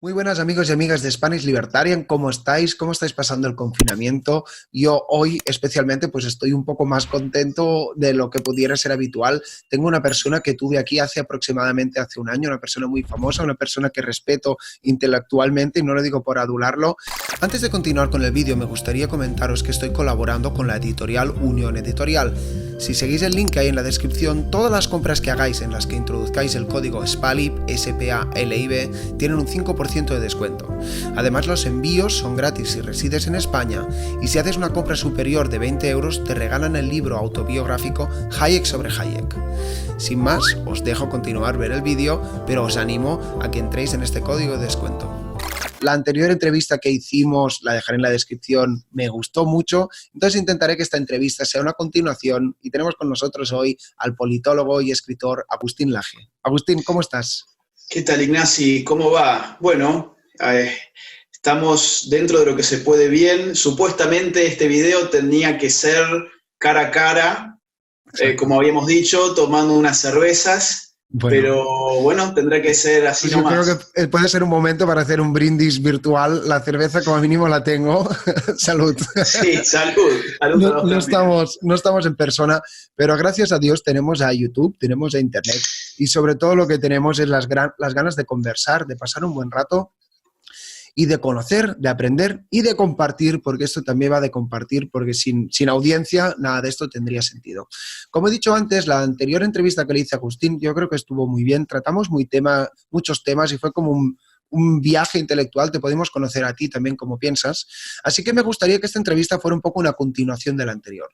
Muy buenas amigos y amigas de Spanish Libertarian, ¿cómo estáis? ¿Cómo estáis pasando el confinamiento? Yo hoy especialmente pues estoy un poco más contento de lo que pudiera ser habitual. Tengo una persona que tuve aquí aproximadamente hace un año, una persona muy famosa, una persona que respeto intelectualmente y no lo digo por adularlo. Antes de continuar con el vídeo me gustaría comentaros que estoy colaborando con la editorial Unión Editorial. Si seguís el link que hay en la descripción, todas las compras que hagáis en las que introduzcáis el código SPALIB, S-P-A-L-I-B, tienen un 5% de descuento. Además, los envíos son gratis si resides en España y si haces una compra superior de 20 euros te regalan el libro autobiográfico Hayek sobre Hayek. Sin más, os dejo continuar ver el vídeo, pero os animo a que entréis en este código de descuento. La anterior entrevista que hicimos, la dejaré en la descripción, me gustó mucho, entonces intentaré que esta entrevista sea una continuación y tenemos con nosotros hoy al politólogo y escritor Agustín Laje. Agustín, ¿cómo estás? ¿Qué tal, Ignasi? ¿Cómo va? Bueno, estamos dentro de lo que se puede bien. Supuestamente este video tenía que ser cara a cara, como habíamos dicho, tomando unas cervezas. Bueno. Pero bueno, tendrá que ser así pues nomás. Yo creo que puede ser un momento para hacer un brindis virtual. La cerveza como mínimo la tengo. Salud. Sí, salud. Salud no estamos en persona, pero gracias a Dios tenemos a YouTube, tenemos a Internet y sobre todo lo que tenemos es las ganas de conversar, de pasar un buen rato y de conocer, de aprender y de compartir, porque esto también va de compartir, porque sin audiencia nada de esto tendría sentido. Como he dicho antes, la anterior entrevista que le hice a Agustín, yo creo que estuvo muy bien, tratamos muchos temas y fue como un viaje intelectual, te podemos conocer a ti también como piensas, así que me gustaría que esta entrevista fuera un poco una continuación de la anterior.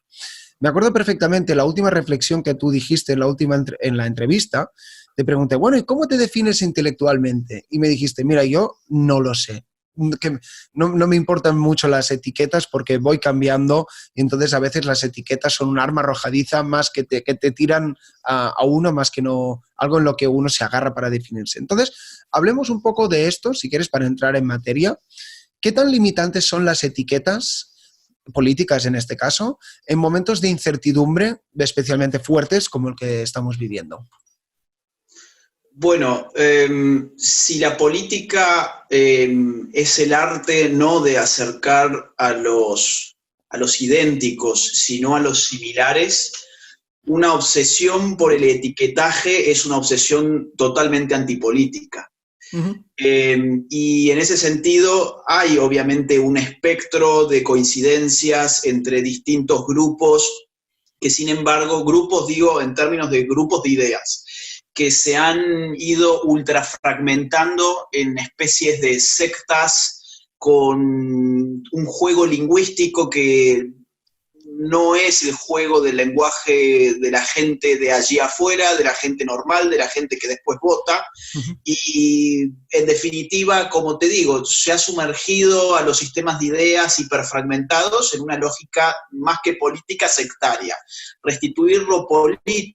Me acuerdo perfectamente la última reflexión que tú dijiste en la entrevista, te pregunté, bueno, ¿y cómo te defines intelectualmente? Y me dijiste, mira, yo no lo sé. Que no me importan mucho las etiquetas porque voy cambiando y entonces a veces las etiquetas son un arma arrojadiza más que te tiran a uno más que no algo en lo que uno se agarra para definirse. Entonces, hablemos un poco de esto, si quieres, para entrar en materia. ¿Qué tan limitantes son las etiquetas políticas en este caso en momentos de incertidumbre especialmente fuertes como el que estamos viviendo? Bueno, si la política es el arte no de acercar a los idénticos, sino a los similares, una obsesión por el etiquetaje es una obsesión totalmente antipolítica. Uh-huh. Y en ese sentido hay obviamente un espectro de coincidencias entre distintos grupos, que sin embargo, grupos digo en términos de grupos de ideas, que se han ido ultrafragmentando en especies de sectas con un juego lingüístico que no es el juego del lenguaje de la gente de allí afuera, de la gente normal, de la gente que después vota. Uh-huh. Y en definitiva, como te digo, se ha sumergido a los sistemas de ideas hiperfragmentados en una lógica más que política sectaria. Restituir lo político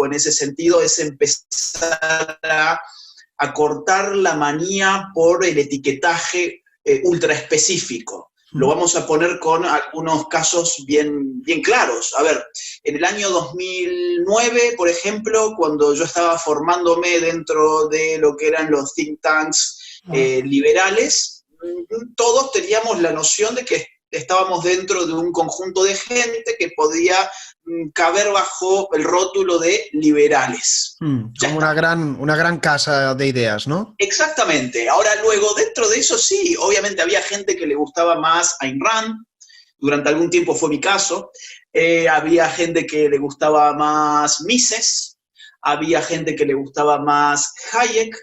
en ese sentido es empezar a cortar la manía por el etiquetaje ultra específico. Lo vamos a poner con algunos casos bien claros. A ver, en el año 2009, por ejemplo, cuando yo estaba formándome dentro de lo que eran los think tanks liberales, todos teníamos la noción de que estábamos dentro de un conjunto de gente que podía caber bajo el rótulo de liberales. Como una gran casa de ideas, ¿no? Exactamente. Ahora luego, dentro de eso sí, obviamente había gente que le gustaba más Ayn Rand, durante algún tiempo fue mi caso, había gente que le gustaba más Mises, había gente que le gustaba más Hayek,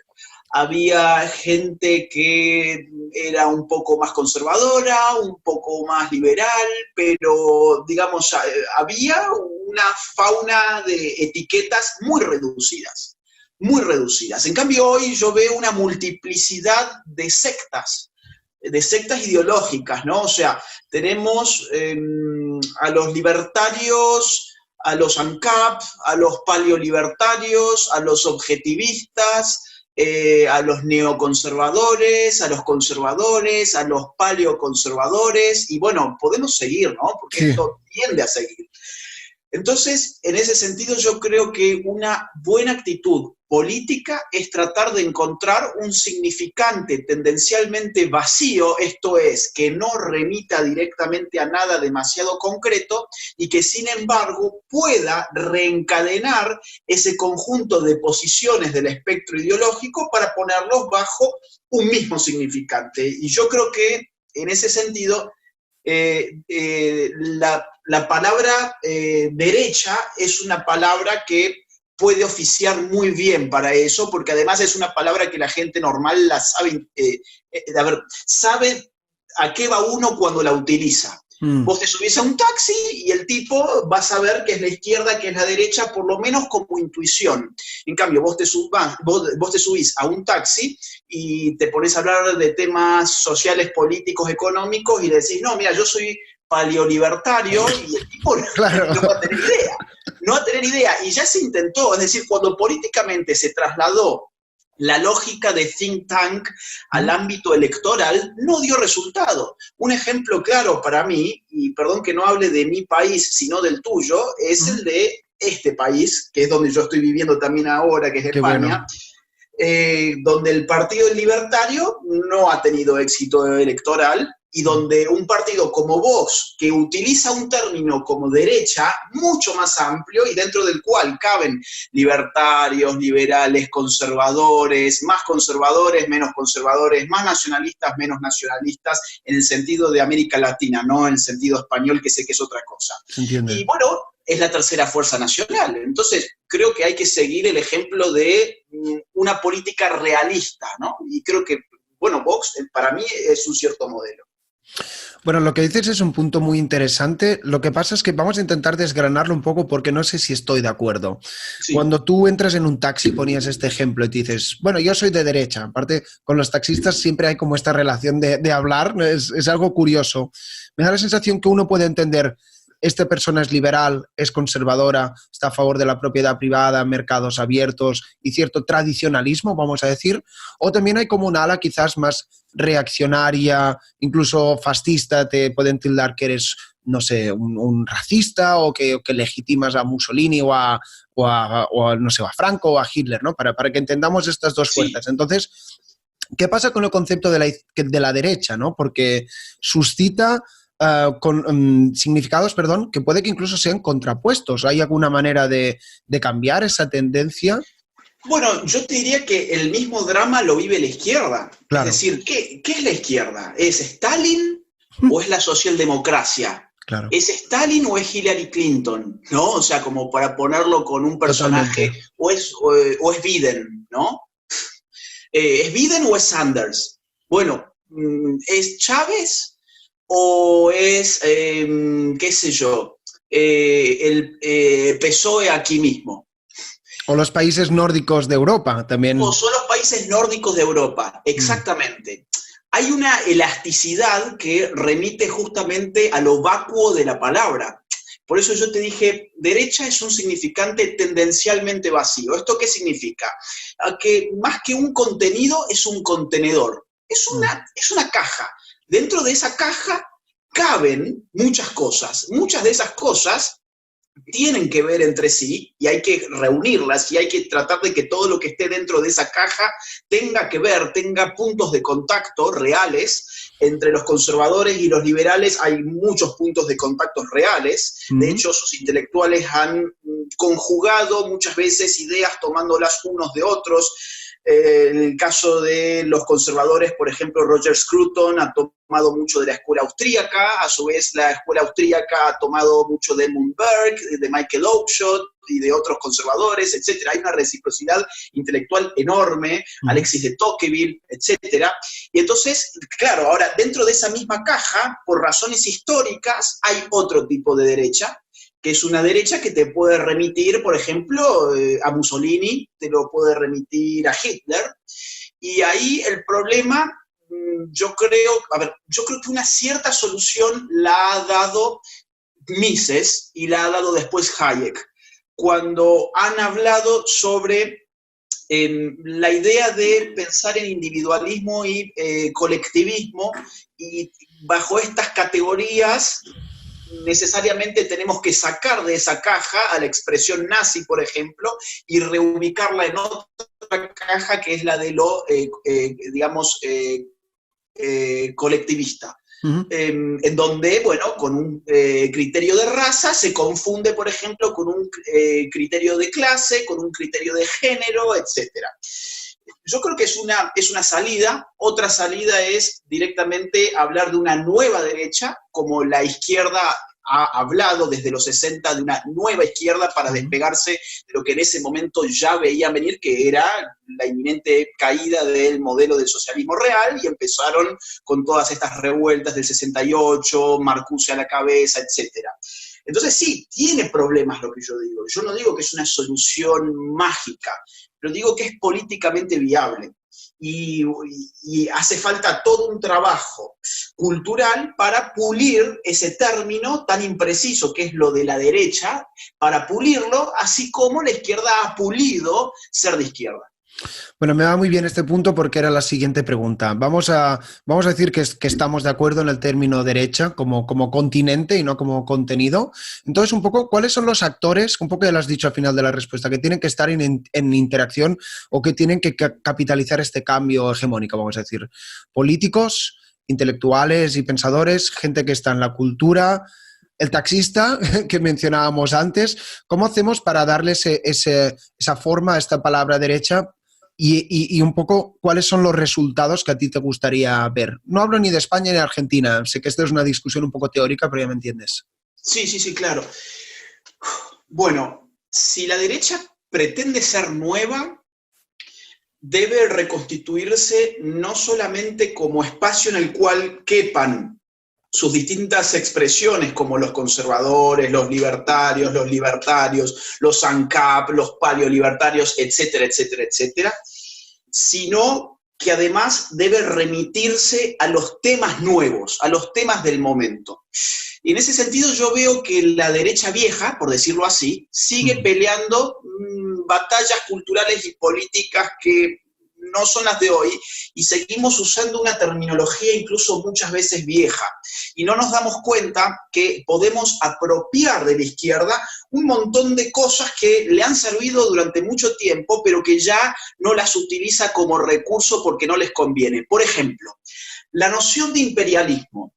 había gente que era un poco más conservadora, un poco más liberal, pero, digamos, había una fauna de etiquetas muy reducidas, muy reducidas. En cambio, hoy yo veo una multiplicidad de sectas ideológicas, ¿no? O sea, tenemos a los libertarios, a los ANCAP, a los paleolibertarios, a los objetivistas, a los neoconservadores, a los conservadores, a los paleoconservadores, y bueno, podemos seguir, ¿no? Porque sí, esto tiende a seguir. Entonces, en ese sentido, yo creo que una buena actitud política es tratar de encontrar un significante tendencialmente vacío, esto es, que no remita directamente a nada demasiado concreto y que, sin embargo, pueda reencadenar ese conjunto de posiciones del espectro ideológico para ponerlos bajo un mismo significante. Y yo creo que, en ese sentido, la palabra derecha es una palabra que puede oficiar muy bien para eso, porque además es una palabra que la gente normal la sabe, sabe a qué va uno cuando la utiliza. Vos te subís a un taxi y el tipo va a saber que es la izquierda, que es la derecha, por lo menos como intuición. En cambio, vos te subís a un taxi y te pones a hablar de temas sociales, políticos, económicos y le decís, no, mira, yo soy paleolibertario, y el tipo Claro. no va a tener idea. No va a tener idea. Y ya se intentó, es decir, cuando políticamente se trasladó la lógica de think tank al ámbito electoral, no dio resultado. Un ejemplo claro para mí, y perdón que no hable de mi país, sino del tuyo, es el de este país, que es donde yo estoy viviendo también ahora, que es España, donde el Partido Libertario no ha tenido éxito electoral, y donde un partido como Vox, que utiliza un término como derecha mucho más amplio y dentro del cual caben libertarios, liberales, conservadores, menos conservadores, más nacionalistas, menos nacionalistas, en el sentido de América Latina, no en el sentido español, que sé que es otra cosa. Se entiende. Y bueno, es la tercera fuerza nacional. Entonces, creo que hay que seguir el ejemplo de una política realista, ¿no? Y creo que, bueno, Vox para mí es un cierto modelo. Bueno, lo que dices es un punto muy interesante. Lo que pasa es que vamos a intentar desgranarlo un poco porque no sé si estoy de acuerdo. Sí. Cuando tú entras en un taxi, ponías este ejemplo y te dices, bueno, yo soy de derecha. Aparte, con los taxistas siempre hay como esta relación de hablar, es algo curioso. Me da la sensación que uno puede entender, esta persona es liberal, es conservadora, está a favor de la propiedad privada, mercados abiertos y cierto tradicionalismo, vamos a decir, o también hay como un ala quizás más reaccionaria, incluso fascista, te pueden tildar que eres, no sé, un racista o que legitimas a Mussolini o a, no sé, a Franco o a Hitler, ¿no? Para que entendamos estas dos fuerzas. Sí. Entonces, ¿qué pasa con el concepto de la derecha, ¿no? Porque suscita significados, que puede que incluso sean contrapuestos. ¿Hay alguna manera de cambiar esa tendencia? Bueno, yo te diría que el mismo drama lo vive la izquierda. Claro. Es decir, ¿qué es la izquierda? ¿Es Stalin o es la socialdemocracia? Claro. ¿Es Stalin o es Hillary Clinton? ¿No? O sea, como para ponerlo con un personaje, o es Biden, ¿no? ¿Es Biden o es Sanders? Bueno, ¿es Chávez o es, qué sé yo, el PSOE aquí mismo? O los países nórdicos de Europa también. O son los países nórdicos de Europa, exactamente. Hay una elasticidad que remite justamente a lo vacuo de la palabra. Por eso yo te dije, derecha es un significante tendencialmente vacío. ¿Esto qué significa? Que más que un contenido es un contenedor. Es una caja. Dentro de esa caja caben muchas cosas. Muchas de esas cosas tienen que ver entre sí y hay que reunirlas y hay que tratar de que todo lo que esté dentro de esa caja tenga que ver, tenga puntos de contacto reales. Entre los conservadores y los liberales hay muchos puntos de contacto reales. De hecho, sus intelectuales han conjugado muchas veces ideas tomándolas unos de otros. En el caso de los conservadores, por ejemplo, Roger Scruton ha tomado mucho de la escuela austríaca, a su vez la escuela austríaca ha tomado mucho de Edmund Burke, de Michael Oakeshott y de otros conservadores, etc. Hay una reciprocidad intelectual enorme, Alexis de Tocqueville, etc. Y entonces, claro, ahora dentro de esa misma caja, por razones históricas, hay otro tipo de derecha, que es una derecha que te puede remitir, por ejemplo, a Mussolini, te lo puede remitir a Hitler, y ahí el problema, yo creo que una cierta solución la ha dado Mises y la ha dado después Hayek, cuando han hablado sobre la idea de pensar en individualismo y colectivismo, y bajo estas categorías necesariamente tenemos que sacar de esa caja a la expresión nazi, por ejemplo, y reubicarla en otra caja que es la de lo, colectivista. Ujú. En donde, bueno, con un criterio de raza se confunde, por ejemplo, con un criterio de clase, con un criterio de género, etcétera. Yo creo que es una salida. Otra salida es directamente hablar de una nueva derecha, como la izquierda ha hablado desde los 60 de una nueva izquierda para despegarse de lo que en ese momento ya veían venir, que era la inminente caída del modelo del socialismo real, y empezaron con todas estas revueltas del 68, Marcuse a la cabeza, etcétera. Entonces sí, tiene problemas lo que yo digo. Yo no digo que es una solución mágica, pero digo que es políticamente viable. Y hace falta todo un trabajo cultural para pulir ese término tan impreciso que es lo de la derecha, para pulirlo, así como la izquierda ha pulido ser de izquierda. Bueno, me va muy bien este punto porque era la siguiente pregunta. Vamos a decir que estamos de acuerdo en el término derecha como continente y no como contenido. Entonces, un poco, ¿cuáles son los actores, un poco ya lo has dicho al final de la respuesta, que tienen que estar en interacción o que tienen que capitalizar este cambio hegemónico, vamos a decir? Políticos, intelectuales y pensadores, gente que está en la cultura, el taxista que mencionábamos antes. ¿Cómo hacemos para darle esa forma a esta palabra derecha? Y un poco, ¿cuáles son los resultados que a ti te gustaría ver? No hablo ni de España ni de Argentina. Sé que esto es una discusión un poco teórica, pero ya me entiendes. Sí, claro. Bueno, si la derecha pretende ser nueva, debe reconstituirse no solamente como espacio en el cual quepan sus distintas expresiones, como los conservadores, los libertarios, los ANCAP, los paleolibertarios, etcétera, etcétera, etcétera, sino que además debe remitirse a los temas nuevos, a los temas del momento. Y en ese sentido yo veo que la derecha vieja, por decirlo así, sigue peleando batallas culturales y políticas que no son las de hoy, y seguimos usando una terminología incluso muchas veces vieja. Y no nos damos cuenta que podemos apropiar de la izquierda un montón de cosas que le han servido durante mucho tiempo, pero que ya no las utiliza como recurso porque no les conviene. Por ejemplo, la noción de imperialismo.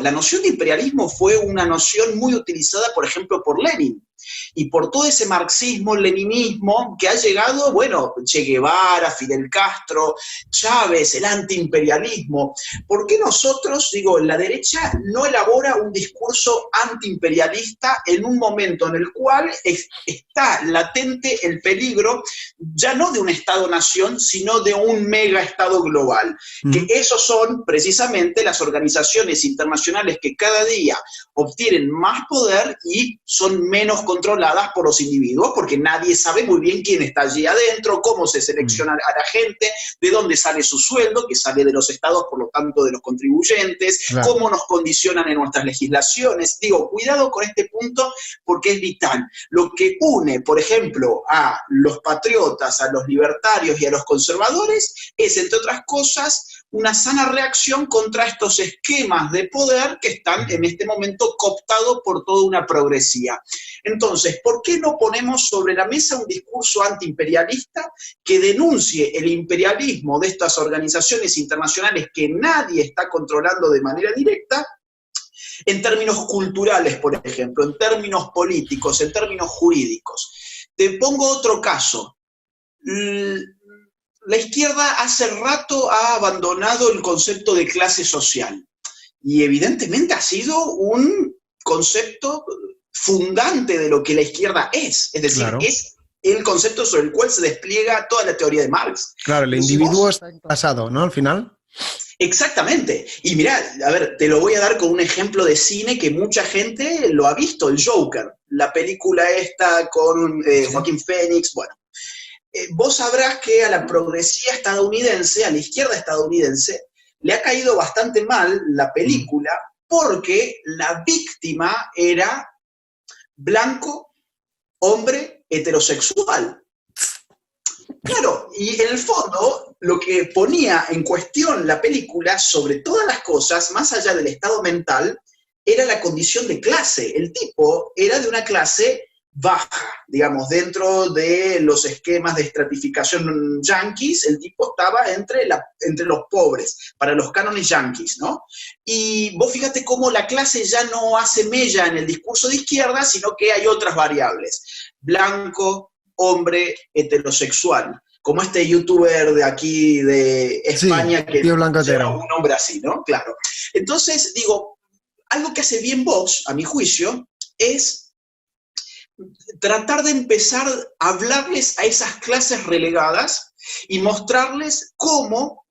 La noción de imperialismo fue una noción muy utilizada, por ejemplo, por Lenin. Y por todo ese marxismo, leninismo que ha llegado, bueno, Che Guevara, Fidel Castro, Chávez, el antiimperialismo. ¿Por qué nosotros, la derecha no elabora un discurso antiimperialista en un momento en el cual está latente el peligro, ya no de un Estado-nación, sino de un mega-Estado global? Que esos son precisamente las organizaciones internacionales que cada día obtienen más poder y son menos controladas por los individuos, porque nadie sabe muy bien quién está allí adentro, cómo se selecciona a la gente, de dónde sale su sueldo, que sale de los estados, por lo tanto de los contribuyentes, claro, cómo nos condicionan en nuestras legislaciones. Cuidado con este punto porque es vital. Lo que une, por ejemplo, a los patriotas, a los libertarios y a los conservadores es, entre otras cosas, una sana reacción contra estos esquemas de poder que están en este momento cooptados por toda una progresía. Entonces, ¿por qué no ponemos sobre la mesa un discurso antiimperialista que denuncie el imperialismo de estas organizaciones internacionales que nadie está controlando de manera directa, en términos culturales, por ejemplo, en términos políticos, en términos jurídicos? Te pongo otro caso. La izquierda hace rato ha abandonado el concepto de clase social y evidentemente ha sido un concepto fundante de lo que la izquierda es decir, claro, es el concepto sobre el cual se despliega toda la teoría de Marx. Claro, el individuo está enclasado, ¿no? Al final. Exactamente. Y mirá, a ver, te lo voy a dar con un ejemplo de cine que mucha gente lo ha visto, el Joker, la película esta con Joaquín Phoenix, bueno. Vos sabrás que a la progresía estadounidense, a la izquierda estadounidense, le ha caído bastante mal la película porque la víctima era blanco, hombre, heterosexual. Claro, y en el fondo lo que ponía en cuestión la película, sobre todas las cosas, más allá del estado mental, era la condición de clase. El tipo era de una clase baja, digamos, dentro de los esquemas de estratificación yanquis, el tipo estaba entre los pobres, para los cánones yanquis, ¿no? Y vos fíjate cómo la clase ya no hace mella en el discurso de izquierda, sino que hay otras variables. Blanco, hombre, heterosexual. Como este youtuber de aquí, de España, Sí, que tío lleva Blancotero. un nombre así, ¿no? Claro. Entonces, digo, algo que hace bien Vox, a mi juicio, es tratar de empezar a hablarles a esas clases relegadas y mostrarles cómo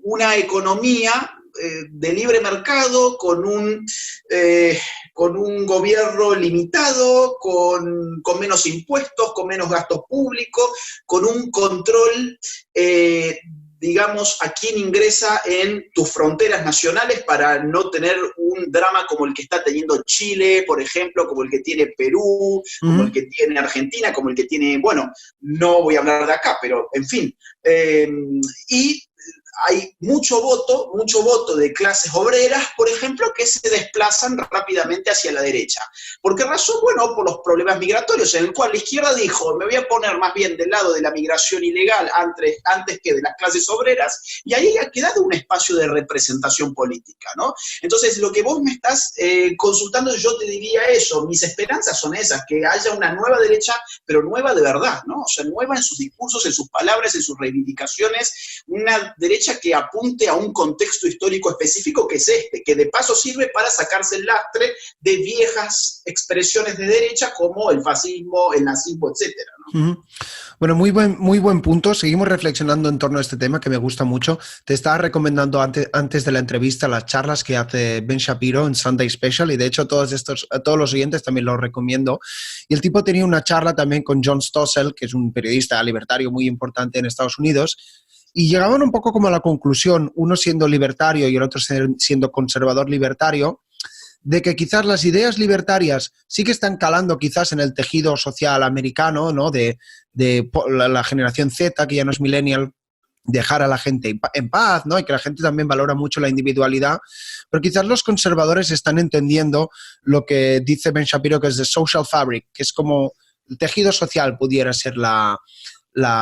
una economía de libre mercado, con un gobierno limitado, con menos impuestos, con menos gasto público, con un control digamos, a quién ingresa en tus fronteras nacionales para no tener un drama como el que está teniendo Chile, por ejemplo, como el que tiene Perú, como el que tiene Argentina, como el que tiene, bueno, no voy a hablar de acá, pero en fin. Y hay mucho voto de clases obreras, por ejemplo, que se desplazan rápidamente hacia la derecha. ¿Por qué razón? Bueno, por los problemas migratorios, en el cual la izquierda dijo, me voy a poner más bien del lado de la migración ilegal antes que de las clases obreras, y ahí ha quedado un espacio de representación política, ¿no? Entonces, lo que vos me estás consultando, yo te diría eso, mis esperanzas son esas, que haya una nueva derecha, pero nueva de verdad, ¿no? O sea, nueva en sus discursos, en sus palabras, en sus reivindicaciones, una derecha que apunte a un contexto histórico específico que es este, que de paso sirve para sacarse el lastre de viejas expresiones de derecha como el fascismo, el nazismo, etcétera, ¿no? Bueno, muy buen punto. Seguimos reflexionando en torno a este tema que me gusta mucho. Te estaba recomendando antes de la entrevista las charlas que hace Ben Shapiro en Sunday Special, y de hecho a todos los oyentes también los recomiendo. Y el tipo tenía una charla también con John Stossel, que es un periodista libertario muy importante en Estados Unidos, y llegaban un poco como a la conclusión, uno siendo libertario y el otro siendo conservador libertario, de que quizás las ideas libertarias sí que están calando quizás en el tejido social americano, ¿no? De la generación Z, que ya no es millennial, dejar a la gente en paz, ¿no? Y que la gente también valora mucho la individualidad, pero quizás los conservadores están entendiendo lo que dice Ben Shapiro, que es the social fabric, que es como el tejido social pudiera ser la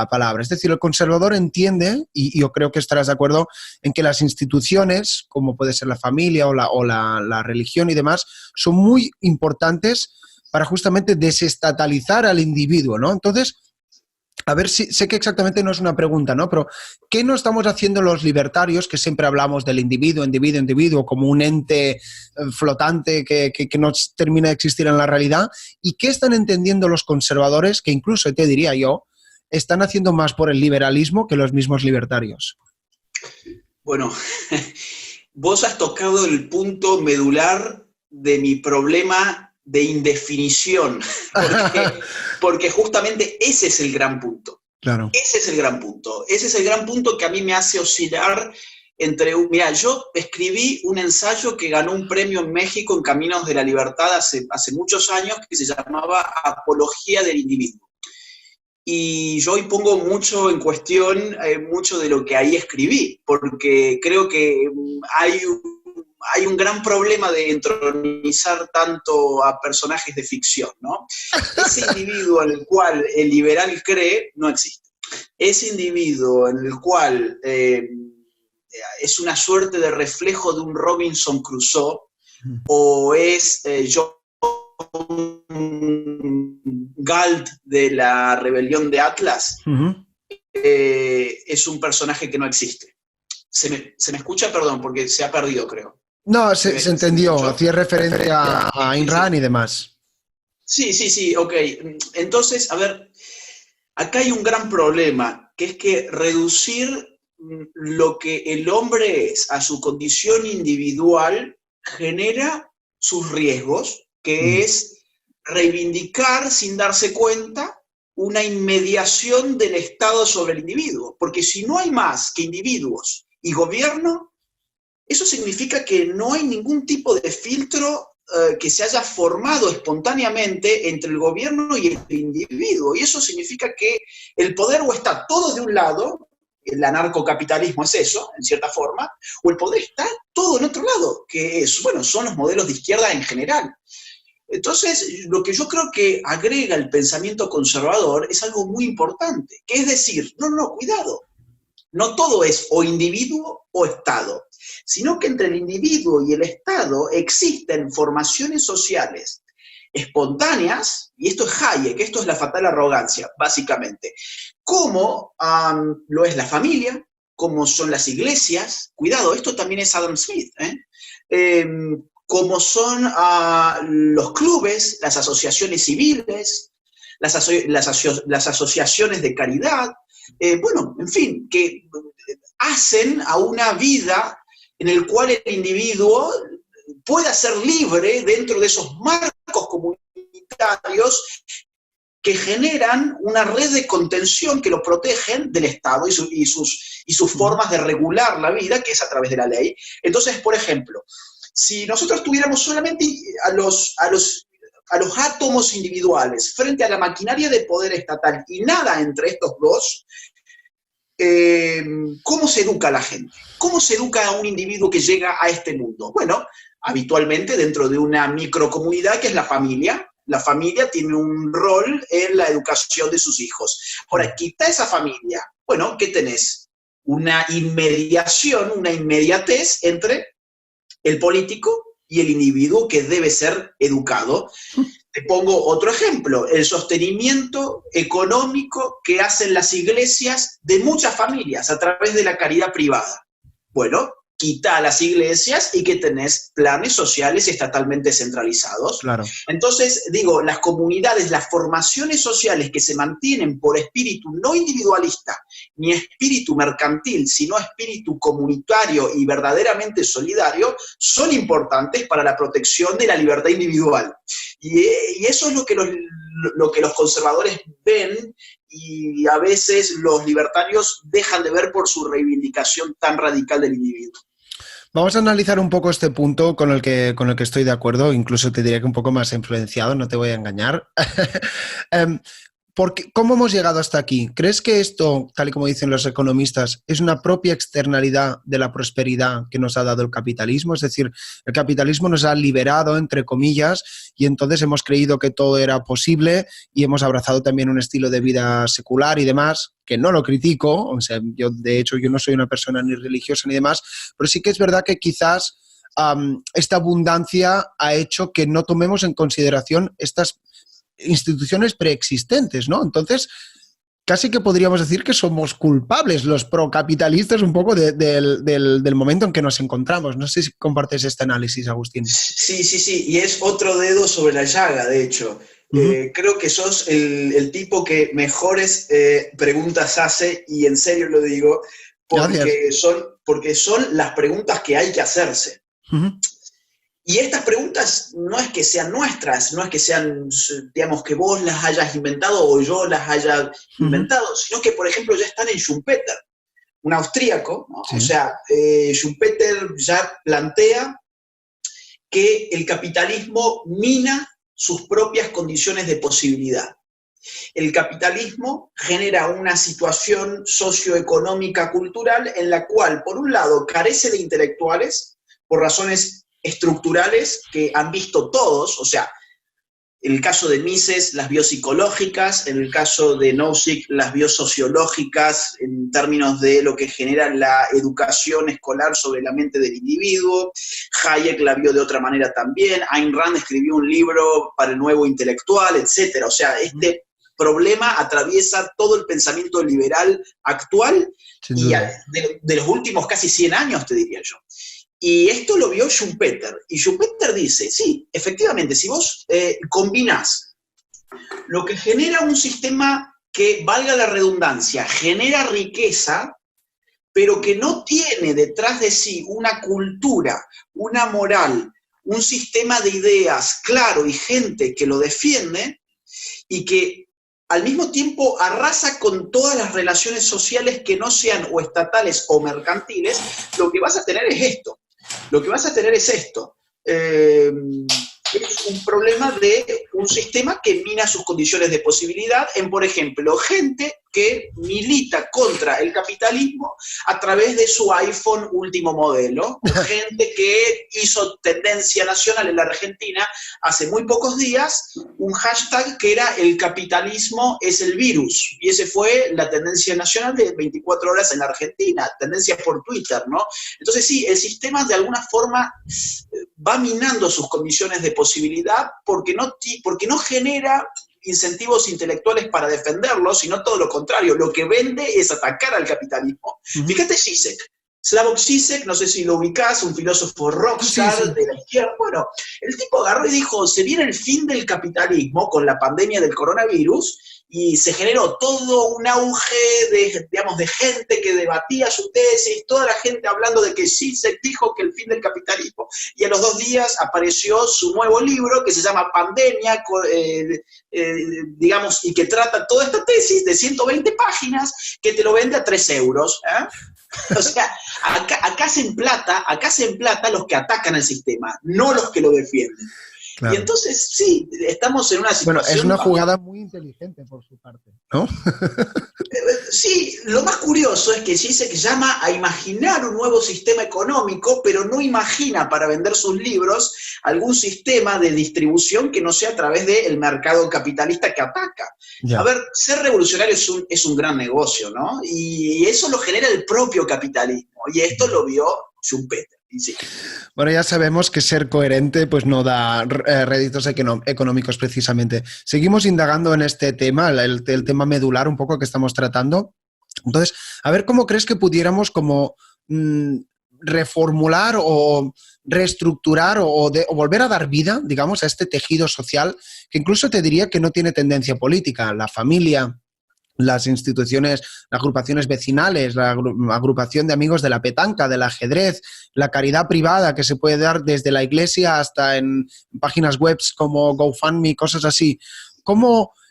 palabra. Es decir, el conservador entiende, y yo creo que estarás de acuerdo, en que las instituciones, como puede ser la familia o la religión y demás, son muy importantes para justamente desestatalizar al individuo, ¿no? Entonces, a ver, si sé que exactamente no es una pregunta, ¿no? Pero ¿qué no estamos haciendo los libertarios, que siempre hablamos del individuo, como un ente flotante que no termina de existir en la realidad? ¿Y qué están entendiendo los conservadores, que incluso te diría yo, están haciendo más por el liberalismo que los mismos libertarios? Bueno, vos has tocado el punto medular de mi problema de indefinición, porque justamente ese es el gran punto. Claro. Ese es el gran punto. Ese es el gran punto que a mí me hace oscilar entre... Mira, yo escribí un ensayo que ganó un premio en México en Caminos de la Libertad hace muchos años, que se llamaba Apología del Individuo. Y yo hoy pongo mucho en cuestión mucho de lo que ahí escribí, porque creo que hay un gran problema de entronizar tanto a personajes de ficción, ¿no? Ese individuo en el cual el liberal cree no existe. Ese individuo en el cual es una suerte de reflejo de un Robinson Crusoe, o es Galt de la rebelión de Atlas, es un personaje que no existe. ¿Se me escucha? Perdón, porque se ha perdido, creo. No, se entendió. Hacía referencia a Ayn Rand y demás. Sí, ok. Entonces, a ver, acá hay un gran problema, que es que reducir lo que el hombre es a su condición individual genera sus riesgos, que es reivindicar sin darse cuenta una inmediación del Estado sobre el individuo. Porque si no hay más que individuos y gobierno, eso significa que no hay ningún tipo de filtro que se haya formado espontáneamente entre el gobierno y el individuo. Y eso significa que el poder o está todo de un lado el anarcocapitalismo es eso, en cierta forma, o el poder está todo en otro lado, que es, bueno, son los modelos de izquierda en general. Entonces, lo que yo creo que agrega el pensamiento conservador es algo muy importante, que es decir, no, cuidado, no todo es o individuo o Estado, sino que entre el individuo y el Estado existen formaciones sociales espontáneas, y esto es Hayek, esto es la fatal arrogancia, básicamente, como lo es la familia, como son las iglesias, cuidado, esto también es Adam Smith, como son los clubes, las asociaciones civiles, las asociaciones de caridad, bueno, en fin, que hacen a una vida en el cual el individuo pueda ser libre dentro de esos marcos comunitarios que generan una red de contención que lo protegen del Estado y sus formas de regular la vida, que es a través de la ley. Entonces, por ejemplo, si nosotros tuviéramos solamente a los átomos individuales frente a la maquinaria de poder estatal y nada entre estos dos, ¿cómo se educa a la gente? ¿Cómo se educa a un individuo que llega a este mundo? Bueno, habitualmente dentro de una microcomunidad que es la familia. La familia tiene un rol en la educación de sus hijos. Ahora, quita esa familia. Bueno, ¿qué tenés? Una inmediación, una inmediatez entre el político y el individuo que debe ser educado. Te pongo otro ejemplo, el sostenimiento económico que hacen las iglesias de muchas familias a través de la caridad privada. Bueno, quita a las iglesias y que tenés planes sociales estatalmente centralizados. Claro. Entonces, digo, las comunidades, las formaciones sociales que se mantienen por espíritu no individualista, ni espíritu mercantil, sino espíritu comunitario y verdaderamente solidario, son importantes para la protección de la libertad individual. Y eso es lo que los conservadores ven y a veces los libertarios dejan de ver por su reivindicación tan radical del individuo. Vamos a analizar un poco este punto con el que estoy de acuerdo, incluso te diría que un poco más influenciado, no te voy a engañar. ¿Cómo hemos llegado hasta aquí? ¿Crees que esto, tal y como dicen los economistas, es una propia externalidad de la prosperidad que nos ha dado el capitalismo? Es decir, el capitalismo nos ha liberado, entre comillas, y entonces hemos creído que todo era posible y hemos abrazado también un estilo de vida secular y demás, que no lo critico, o sea, de hecho yo no soy una persona ni religiosa ni demás, pero sí que es verdad que quizás esta abundancia ha hecho que no tomemos en consideración estas instituciones preexistentes, ¿no? Entonces, casi que podríamos decir que somos culpables los procapitalistas un poco del momento en que nos encontramos. No sé si compartes este análisis, Agustín. Sí, y es otro dedo sobre la llaga, de hecho. Creo que sos el tipo que mejores preguntas hace, y en serio lo digo, porque son las preguntas que hay que hacerse. Y estas preguntas no es que sean nuestras, no es que sean, digamos, que vos las hayas inventado o yo las haya inventado, sino que, por ejemplo, ya están en Schumpeter, un austríaco, ¿no? Sí. O sea, Schumpeter ya plantea que el capitalismo mina sus propias condiciones de posibilidad. El capitalismo genera una situación socioeconómica cultural en la cual, por un lado, carece de intelectuales por razones estructurales que han visto todos, o sea, en el caso de Mises, las biopsicológicas, en el caso de Nozick, las biosociológicas, en términos de lo que genera la educación escolar sobre la mente del individuo. Hayek la vio de otra manera también. Ayn Rand escribió un libro para el nuevo intelectual, etc. O sea, este problema atraviesa todo el pensamiento liberal actual y de los últimos casi 100 años, te diría yo. Y esto lo vio Schumpeter. Y Schumpeter dice, sí, efectivamente, si vos combinás lo que genera un sistema que, valga la redundancia, genera riqueza, pero que no tiene detrás de sí una cultura, una moral, un sistema de ideas claro y gente que lo defiende, y que al mismo tiempo arrasa con todas las relaciones sociales que no sean o estatales o mercantiles, lo que vas a tener es esto. Lo que vas a tener es esto. Es un problema de un sistema que mina sus condiciones de posibilidad en, por ejemplo, gente que milita contra el capitalismo a través de su iPhone último modelo. Gente que hizo tendencia nacional en la Argentina hace muy pocos días, un hashtag que era "el capitalismo es el virus", y ese fue la tendencia nacional de 24 horas en la Argentina, tendencia por Twitter, ¿no? Entonces sí, el sistema de alguna forma va minando sus condiciones de posibilidad porque no genera incentivos intelectuales para defenderlo, sino todo lo contrario, lo que vende es atacar al capitalismo. Fíjate Zizek, Slavoj Zizek, no sé si lo ubicás, un filósofo rockstar de la izquierda. Bueno, el tipo agarró y dijo, se viene el fin del capitalismo con la pandemia del coronavirus, y se generó todo un auge de gente que debatía su tesis, toda la gente hablando de que Zizek dijo que el fin del capitalismo, y a los 2 días apareció su nuevo libro que se llama Pandemia, digamos, y que trata toda esta tesis de 120 páginas, que te lo vende a 3 euros, ¿eh? O sea, acá hacen plata los que atacan al sistema, no los que lo defienden. Claro. Y entonces, sí, estamos en una situación... Bueno, es una jugada muy inteligente por su parte, ¿no? Sí, lo más curioso es que Zizek llama a imaginar un nuevo sistema económico, pero no imagina para vender sus libros algún sistema de distribución que no sea a través del mercado capitalista que ataca. Ya. A ver, ser revolucionario es un gran negocio, ¿no? Y eso lo genera el propio capitalismo, y esto lo vio Schumpeter. Sí. Bueno, ya sabemos que ser coherente pues no da réditos económicos precisamente. Seguimos indagando en este tema, el tema medular un poco que estamos tratando. Entonces, a ver cómo crees que pudiéramos como reformular o reestructurar o volver a dar vida, digamos, a este tejido social que incluso te diría que no tiene tendencia política. La familia, las instituciones, las agrupaciones vecinales, la agrupación de amigos de la petanca, del ajedrez, la caridad privada que se puede dar desde la iglesia hasta en páginas web como GoFundMe, cosas así.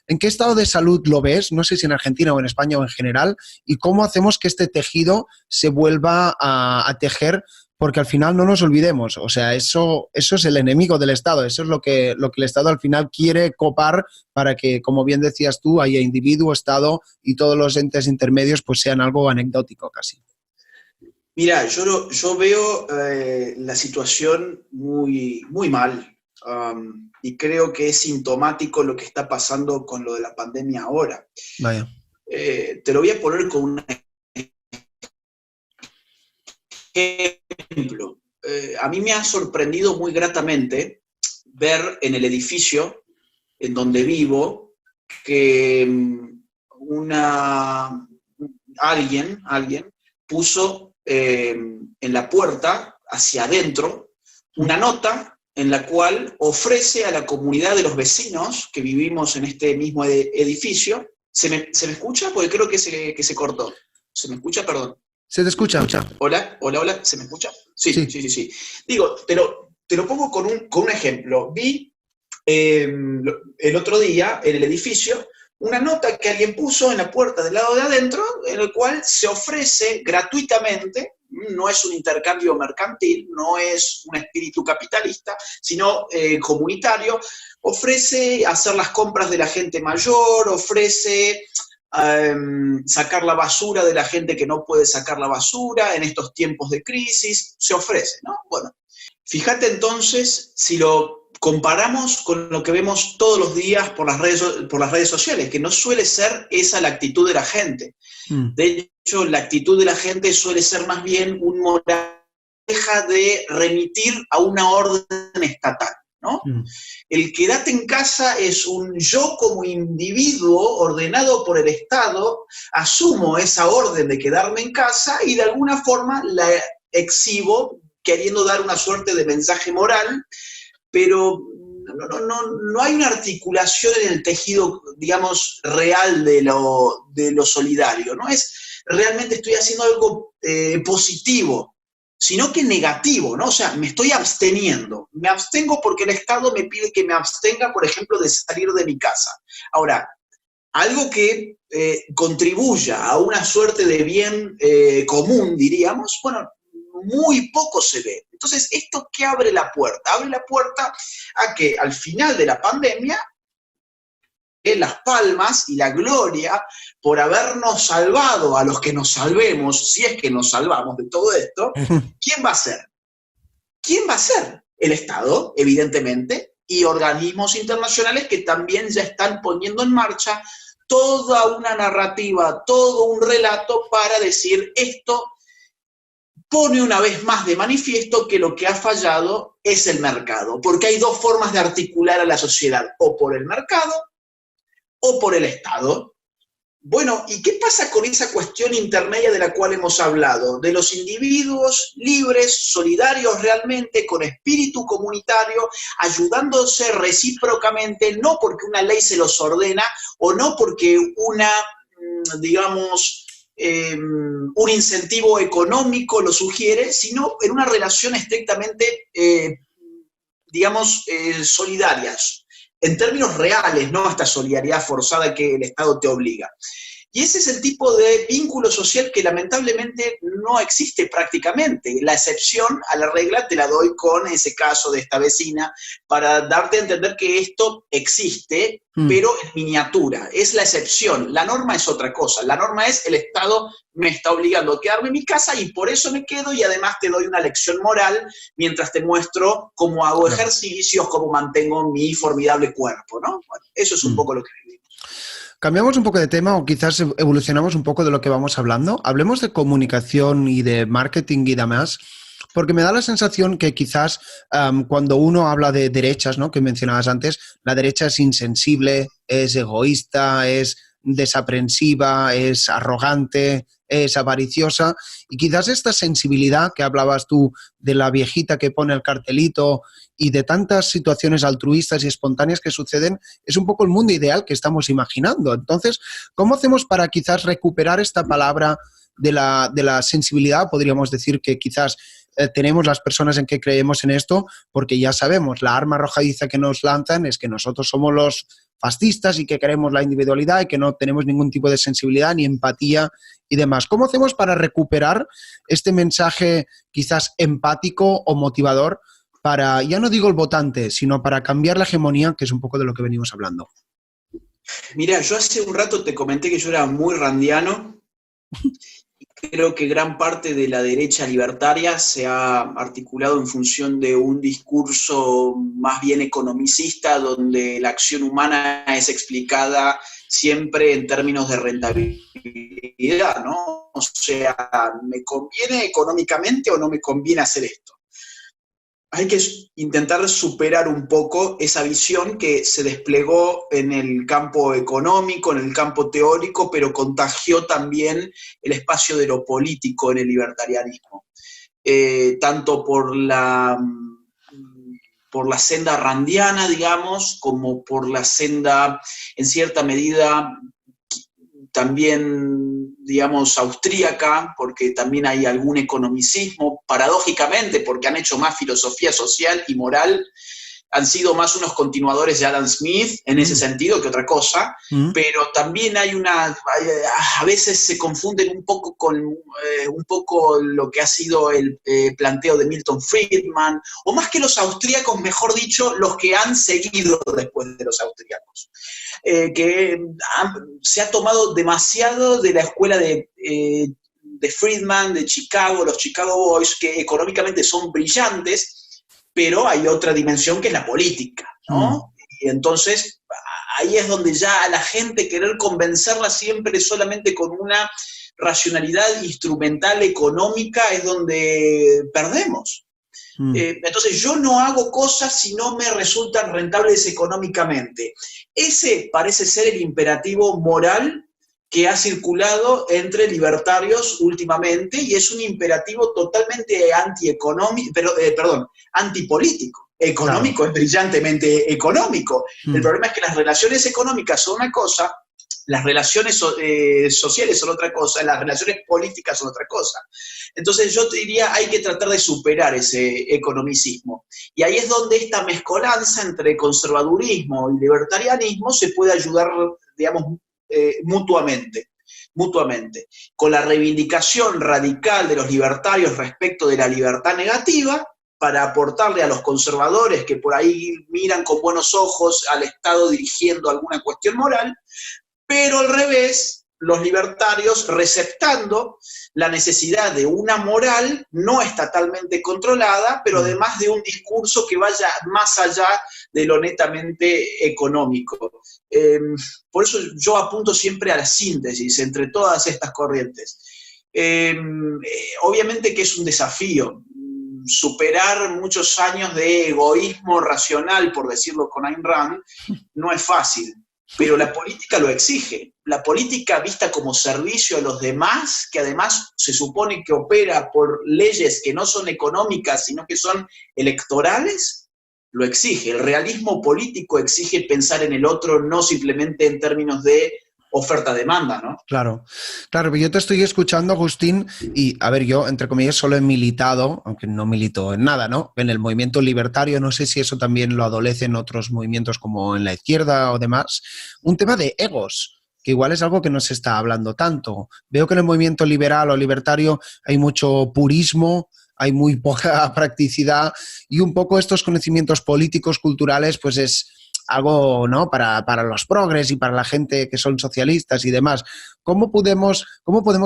¿En qué estado de salud lo ves? No sé si en Argentina o en España o en general. ¿Y cómo hacemos que este tejido se vuelva a tejer? Porque al final no nos olvidemos, o sea, eso es el enemigo del Estado, eso es lo que el Estado al final quiere copar para que, como bien decías tú, haya individuo, Estado y todos los entes intermedios pues sean algo anecdótico casi. Mira, yo veo la situación muy, muy mal, y creo que es sintomático lo que está pasando con lo de la pandemia ahora. Vaya. Te lo voy a poner con un ejemplo. A mí me ha sorprendido muy gratamente ver en el edificio en donde vivo que alguien puso en la puerta, hacia adentro, una nota en la cual ofrece a la comunidad de los vecinos que vivimos en este mismo edificio. ¿Se me escucha? Porque creo que se cortó. ¿Se me escucha? Perdón. Se te escucha. Hola, ¿se me escucha? Sí. Digo, te lo pongo con un ejemplo. Vi el otro día en el edificio una nota que alguien puso en la puerta del lado de adentro, en el cual se ofrece gratuitamente, no es un intercambio mercantil, no es un espíritu capitalista, sino comunitario, ofrece hacer las compras de la gente mayor, ofrece sacar la basura de la gente que no puede sacar la basura en estos tiempos de crisis, se ofrece, ¿no? Bueno, fíjate entonces si lo comparamos con lo que vemos todos los días por las redes sociales, que no suele ser esa la actitud de la gente. De hecho, la actitud de la gente suele ser más bien un moraleja de remitir a una orden estatal, ¿no? El quédate en casa es un yo como individuo ordenado por el Estado, asumo esa orden de quedarme en casa y de alguna forma la exhibo queriendo dar una suerte de mensaje moral, pero no hay una articulación en el tejido, digamos, real de lo solidario. No es realmente estoy haciendo algo positivo, sino que negativo, ¿no? O sea, me estoy absteniendo. Me abstengo porque el Estado me pide que me abstenga, por ejemplo, de salir de mi casa. Ahora, algo que contribuya a una suerte de bien común, diríamos, bueno, muy poco se ve. Entonces, ¿esto qué abre la puerta? Abre la puerta a que al final de la pandemia las palmas y la gloria por habernos salvado a los que nos salvemos, si es que nos salvamos de todo esto, ¿quién va a ser? ¿Quién va a ser? El Estado, evidentemente, y organismos internacionales que también ya están poniendo en marcha toda una narrativa, todo un relato para decir esto pone una vez más de manifiesto que lo que ha fallado es el mercado, porque hay dos formas de articular a la sociedad, o por el mercado o por el Estado. Bueno, ¿y qué pasa con esa cuestión intermedia de la cual hemos hablado? De los individuos libres, solidarios realmente, con espíritu comunitario, ayudándose recíprocamente, no porque una ley se los ordena o no porque digamos, un incentivo económico lo sugiere, sino en una relación estrictamente, digamos, solidarias. En términos reales, no esta solidaridad forzada que el Estado te obliga. Y ese es el tipo de vínculo social que lamentablemente no existe prácticamente. La excepción a la regla te la doy con ese caso de esta vecina para darte a entender que esto existe, pero en miniatura. Es la excepción. La norma es otra cosa. La norma es el Estado me está obligando a quedarme en mi casa y por eso me quedo y además te doy una lección moral mientras te muestro cómo hago ejercicios, cómo mantengo mi formidable cuerpo, ¿no? Bueno, eso es un poco lo que vivimos. Cambiamos un poco de tema o quizás evolucionamos un poco de lo que vamos hablando. Hablemos de comunicación y de marketing y demás, porque me da la sensación que quizás cuando uno habla de derechas, ¿no?, que mencionabas antes, la derecha es insensible, es egoísta, es desaprensiva, es arrogante, es avariciosa, y quizás esta sensibilidad que hablabas tú de la viejita que pone el cartelito y de tantas situaciones altruistas y espontáneas que suceden, es un poco el mundo ideal que estamos imaginando. Entonces, ¿cómo hacemos para quizás recuperar esta palabra de la sensibilidad? Podríamos decir que quizás tenemos las personas en que creemos en esto, porque ya sabemos, la arma arrojadiza que nos lanzan es que nosotros somos los fascistas y que queremos la individualidad y que no tenemos ningún tipo de sensibilidad ni empatía y demás. ¿Cómo hacemos para recuperar este mensaje quizás empático o motivador para, ya no digo el votante, sino para cambiar la hegemonía, que es un poco de lo que venimos hablando? Mira, yo hace un rato te comenté que yo era muy randiano. Creo que gran parte de la derecha libertaria se ha articulado en función de un discurso más bien economicista, donde la acción humana es explicada siempre en términos de rentabilidad, ¿no? O sea, ¿me conviene económicamente o no me conviene hacer esto? Hay que intentar superar un poco esa visión que se desplegó en el campo económico, en el campo teórico, pero contagió también el espacio de lo político en el libertarianismo. Tanto por la senda randiana, digamos, como por la senda, en cierta medida, también, digamos, austríaca, porque también hay algún economicismo, paradójicamente, porque han hecho más filosofía social y moral, han sido más unos continuadores de Adam Smith en ese sentido que otra cosa, pero también hay a veces se confunden un poco con un poco lo que ha sido el planteo de Milton Friedman, o más que los austríacos, mejor dicho, los que han seguido después de los austríacos. Se ha tomado demasiado de la escuela de Friedman, de Chicago, los Chicago Boys, que económicamente son brillantes, pero hay otra dimensión que es la política, ¿no? Y entonces ahí es donde ya a la gente querer convencerla siempre solamente con una racionalidad instrumental económica es donde perdemos. Entonces yo no hago cosas si no me resultan rentables económicamente. Ese parece ser el imperativo moral que ha circulado entre libertarios últimamente y es un imperativo totalmente antipolítico. Económico, claro. Es brillantemente económico. El problema es que las relaciones económicas son una cosa, las relaciones sociales son otra cosa, las relaciones políticas son otra cosa. Entonces yo te diría, hay que tratar de superar ese economicismo. Y ahí es donde esta mezcolanza entre conservadurismo y libertarianismo se puede ayudar, digamos, mutuamente, con la reivindicación radical de los libertarios respecto de la libertad negativa para aportarle a los conservadores que por ahí miran con buenos ojos al Estado dirigiendo alguna cuestión moral, pero al revés, los libertarios receptando la necesidad de una moral no estatalmente controlada, pero además de un discurso que vaya más allá de lo netamente económico. Por eso yo apunto siempre a la síntesis entre todas estas corrientes. Obviamente que es un desafío superar muchos años de egoísmo racional, por decirlo con Ayn Rand, no es fácil. Pero la política lo exige. La política vista como servicio a los demás, que además se supone que opera por leyes que no son económicas, sino que son electorales, lo exige. El realismo político exige pensar en el otro, no simplemente en términos de oferta-demanda, ¿no? Claro, claro, pero yo te estoy escuchando, Agustín, y a ver, yo, entre comillas, solo he militado, aunque no milito en nada, ¿no? En el movimiento libertario, no sé si eso también lo adolece en otros movimientos como en la izquierda o demás, un tema de egos, que igual es algo que no se está hablando tanto. Veo que en el movimiento liberal o libertario hay mucho purismo, hay muy poca practicidad y un poco estos conocimientos políticos, culturales, pues es algo, ¿no? Para los progres y para la gente que son socialistas y demás. ¿Cómo podemos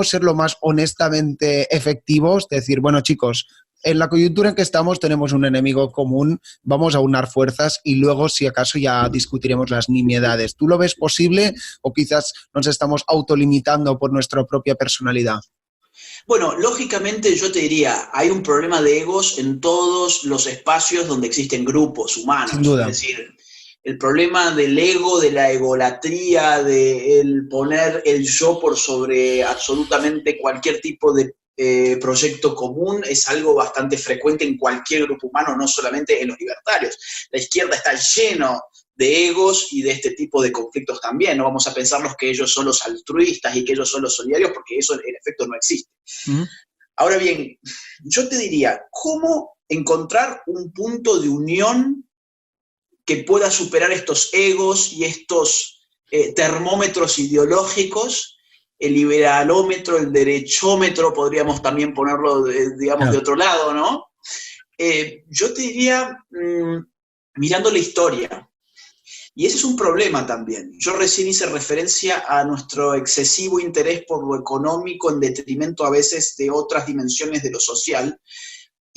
ser lo más honestamente efectivos? Decir, bueno, chicos, en la coyuntura en que estamos tenemos un enemigo común, vamos a unar fuerzas y luego, si acaso, ya discutiremos las nimiedades. ¿Tú lo ves posible o quizás nos estamos autolimitando por nuestra propia personalidad? Bueno, lógicamente yo te diría, hay un problema de egos en todos los espacios donde existen grupos humanos. Sin duda. Es decir, el problema del ego, de la egolatría, de el poner el yo por sobre absolutamente cualquier tipo de proyecto común es algo bastante frecuente en cualquier grupo humano, no solamente en los libertarios. La izquierda está lleno de egos y de este tipo de conflictos también. No vamos a pensarnos que ellos son los altruistas y que ellos son los solidarios, porque eso en efecto no existe. Ahora bien, yo te diría, ¿cómo encontrar un punto de unión que pueda superar estos egos y estos termómetros ideológicos? El liberalómetro, el derechómetro, podríamos también ponerlo, digamos, de otro lado, ¿no? Yo te diría, mirando la historia, y ese es un problema también. Yo recién hice referencia a nuestro excesivo interés por lo económico en detrimento a veces de otras dimensiones de lo social,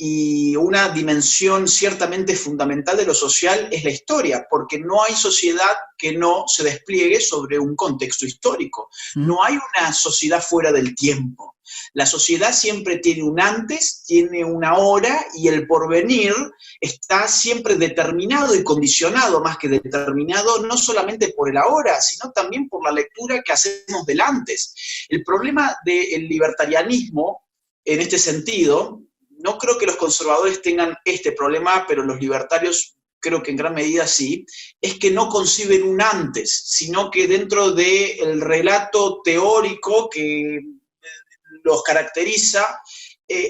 y una dimensión ciertamente fundamental de lo social es la historia, porque no hay sociedad que no se despliegue sobre un contexto histórico. No hay una sociedad fuera del tiempo. La sociedad siempre tiene un antes, tiene una ahora, y el porvenir está siempre determinado y condicionado, más que determinado, no solamente por el ahora, sino también por la lectura que hacemos del antes. El problema del libertarianismo, en este sentido, no creo que los conservadores tengan este problema, pero los libertarios creo que en gran medida sí, es que no conciben un antes, sino que dentro del relato teórico que los caracteriza,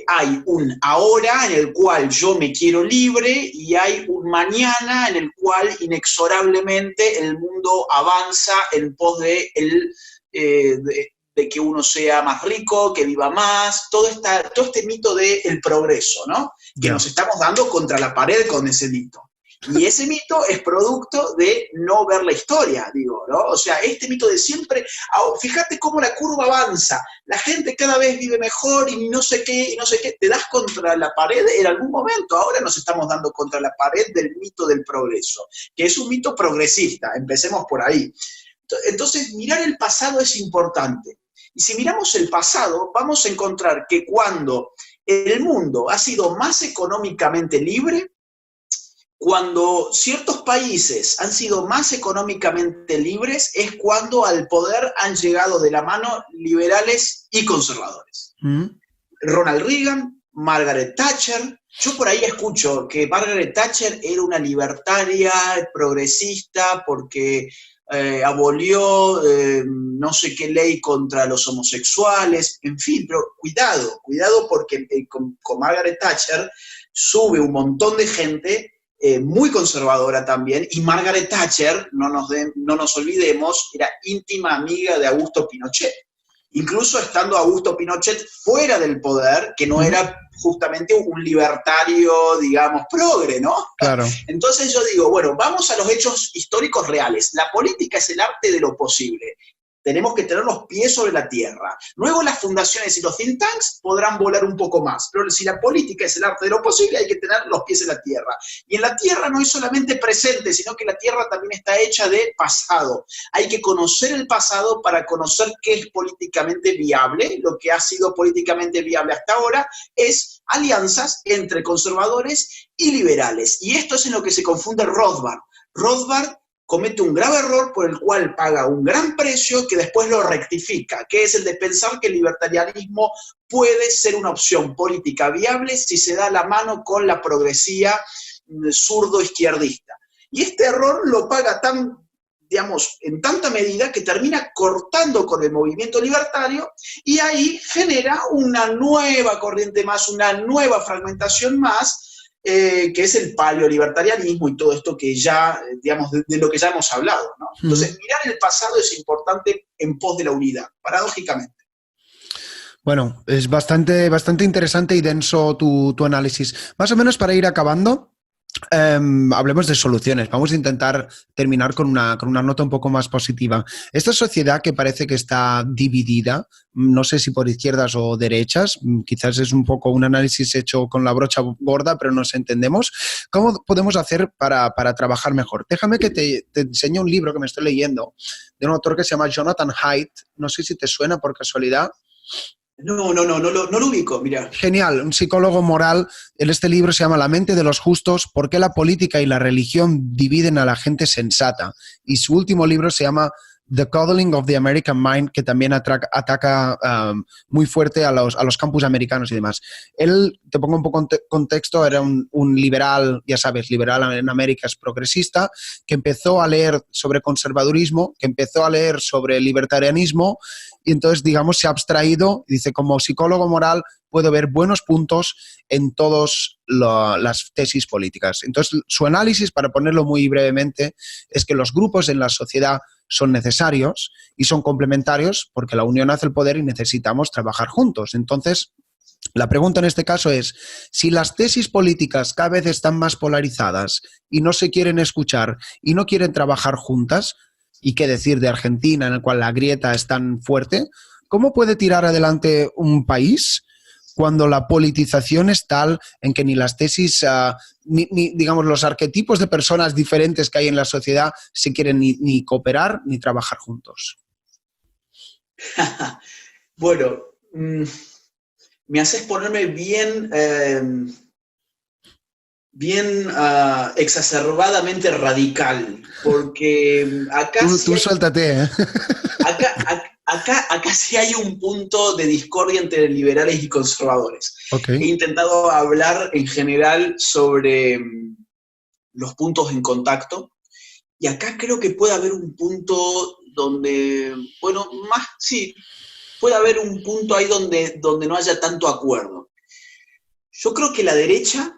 hay un ahora en el cual yo me quiero libre y hay un mañana en el cual inexorablemente el mundo avanza en pos de que uno sea más rico, que viva más, todo este mito del progreso, ¿no? Que nos estamos dando contra la pared con ese mito. Y ese mito es producto de no ver la historia, digo, ¿no? O sea, este mito de siempre, fíjate cómo la curva avanza, la gente cada vez vive mejor y no sé qué, te das contra la pared en algún momento. Ahora nos estamos dando contra la pared del mito del progreso, que es un mito progresista, empecemos por ahí. Entonces, mirar el pasado es importante. Y si miramos el pasado, vamos a encontrar que cuando el mundo ha sido más económicamente libre, cuando ciertos países han sido más económicamente libres, es cuando al poder han llegado de la mano liberales y conservadores. Ronald Reagan, Margaret Thatcher. Yo por ahí escucho que Margaret Thatcher era una libertaria, progresista, porque abolió no sé qué ley contra los homosexuales, en fin, pero cuidado porque con Margaret Thatcher sube un montón de gente muy conservadora también, y Margaret Thatcher, no nos olvidemos, era íntima amiga de Augusto Pinochet. incluso estando Augusto Pinochet fuera del poder, que no era justamente un libertario, digamos, progre, ¿no? Claro. Entonces yo digo, bueno, vamos a los hechos históricos reales. La política es el arte de lo posible. Tenemos que tener los pies sobre la tierra. Luego las fundaciones y los think tanks podrán volar un poco más, pero si la política es el arte de lo posible, hay que tener los pies en la tierra. Y en la tierra no es solamente presente, sino que la tierra también está hecha de pasado. Hay que conocer el pasado para conocer qué es políticamente viable. Lo que ha sido políticamente viable hasta ahora es alianzas entre conservadores y liberales. Y esto es en lo que se confunde Rothbard. Rothbard comete un grave error por el cual paga un gran precio que después lo rectifica, que es el de pensar que el libertarianismo puede ser una opción política viable si se da la mano con la progresía zurdo-izquierdista. Y este error lo paga digamos, en tanta medida que termina cortando con el movimiento libertario y ahí genera una nueva corriente más, una nueva fragmentación más, que es el paleolibertarianismo y todo esto que ya, digamos, de lo que ya hemos hablado, ¿no? Entonces, mirar el pasado es importante en pos de la unidad, paradójicamente. Bueno, es bastante interesante y denso tu análisis. Más o menos para ir acabando, hablemos de soluciones. Vamos a intentar terminar con una nota un poco más positiva. Esta sociedad que parece que está dividida, no sé si por izquierdas o derechas, quizás es un poco un análisis hecho con la brocha gorda, pero nos entendemos. ¿Cómo podemos hacer para trabajar mejor? Déjame que te enseñe un libro que me estoy leyendo de un autor que se llama Jonathan Haidt. No sé si te suena por casualidad. No lo ubico, mira. Genial, un psicólogo moral. En este libro se llama La mente de los justos, ¿por qué la política y la religión dividen a la gente sensata? Y su último libro se llama The Coddling of the American Mind, que también ataca muy fuerte a los campus americanos y demás. Él, te pongo un poco en contexto, era un liberal, ya sabes, liberal en América, es progresista, que empezó a leer sobre conservadurismo, que empezó a leer sobre libertarianismo y entonces, digamos, se ha abstraído y dice, como psicólogo moral puedo ver buenos puntos en todas las tesis políticas. Entonces, su análisis, para ponerlo muy brevemente, es que los grupos en la sociedad son necesarios y son complementarios porque la unión hace el poder y necesitamos trabajar juntos. Entonces, la pregunta en este caso es, si las tesis políticas cada vez están más polarizadas y no se quieren escuchar y no quieren trabajar juntas, y qué decir de Argentina, en el cual la grieta es tan fuerte, ¿cómo puede tirar adelante un país cuando la politización es tal en que ni las tesis, ni digamos, los arquetipos de personas diferentes que hay en la sociedad se quieren ni cooperar ni trabajar juntos? Bueno, me haces ponerme bien exacerbadamente radical, porque acá... Tú suéltate, ¿eh? Acá sí hay un punto de discordia entre liberales y conservadores. Okay. He intentado hablar en general sobre los puntos en contacto, y acá creo que puede haber un punto donde, bueno, más, sí, puede haber un punto ahí donde no haya tanto acuerdo. Yo creo que la derecha,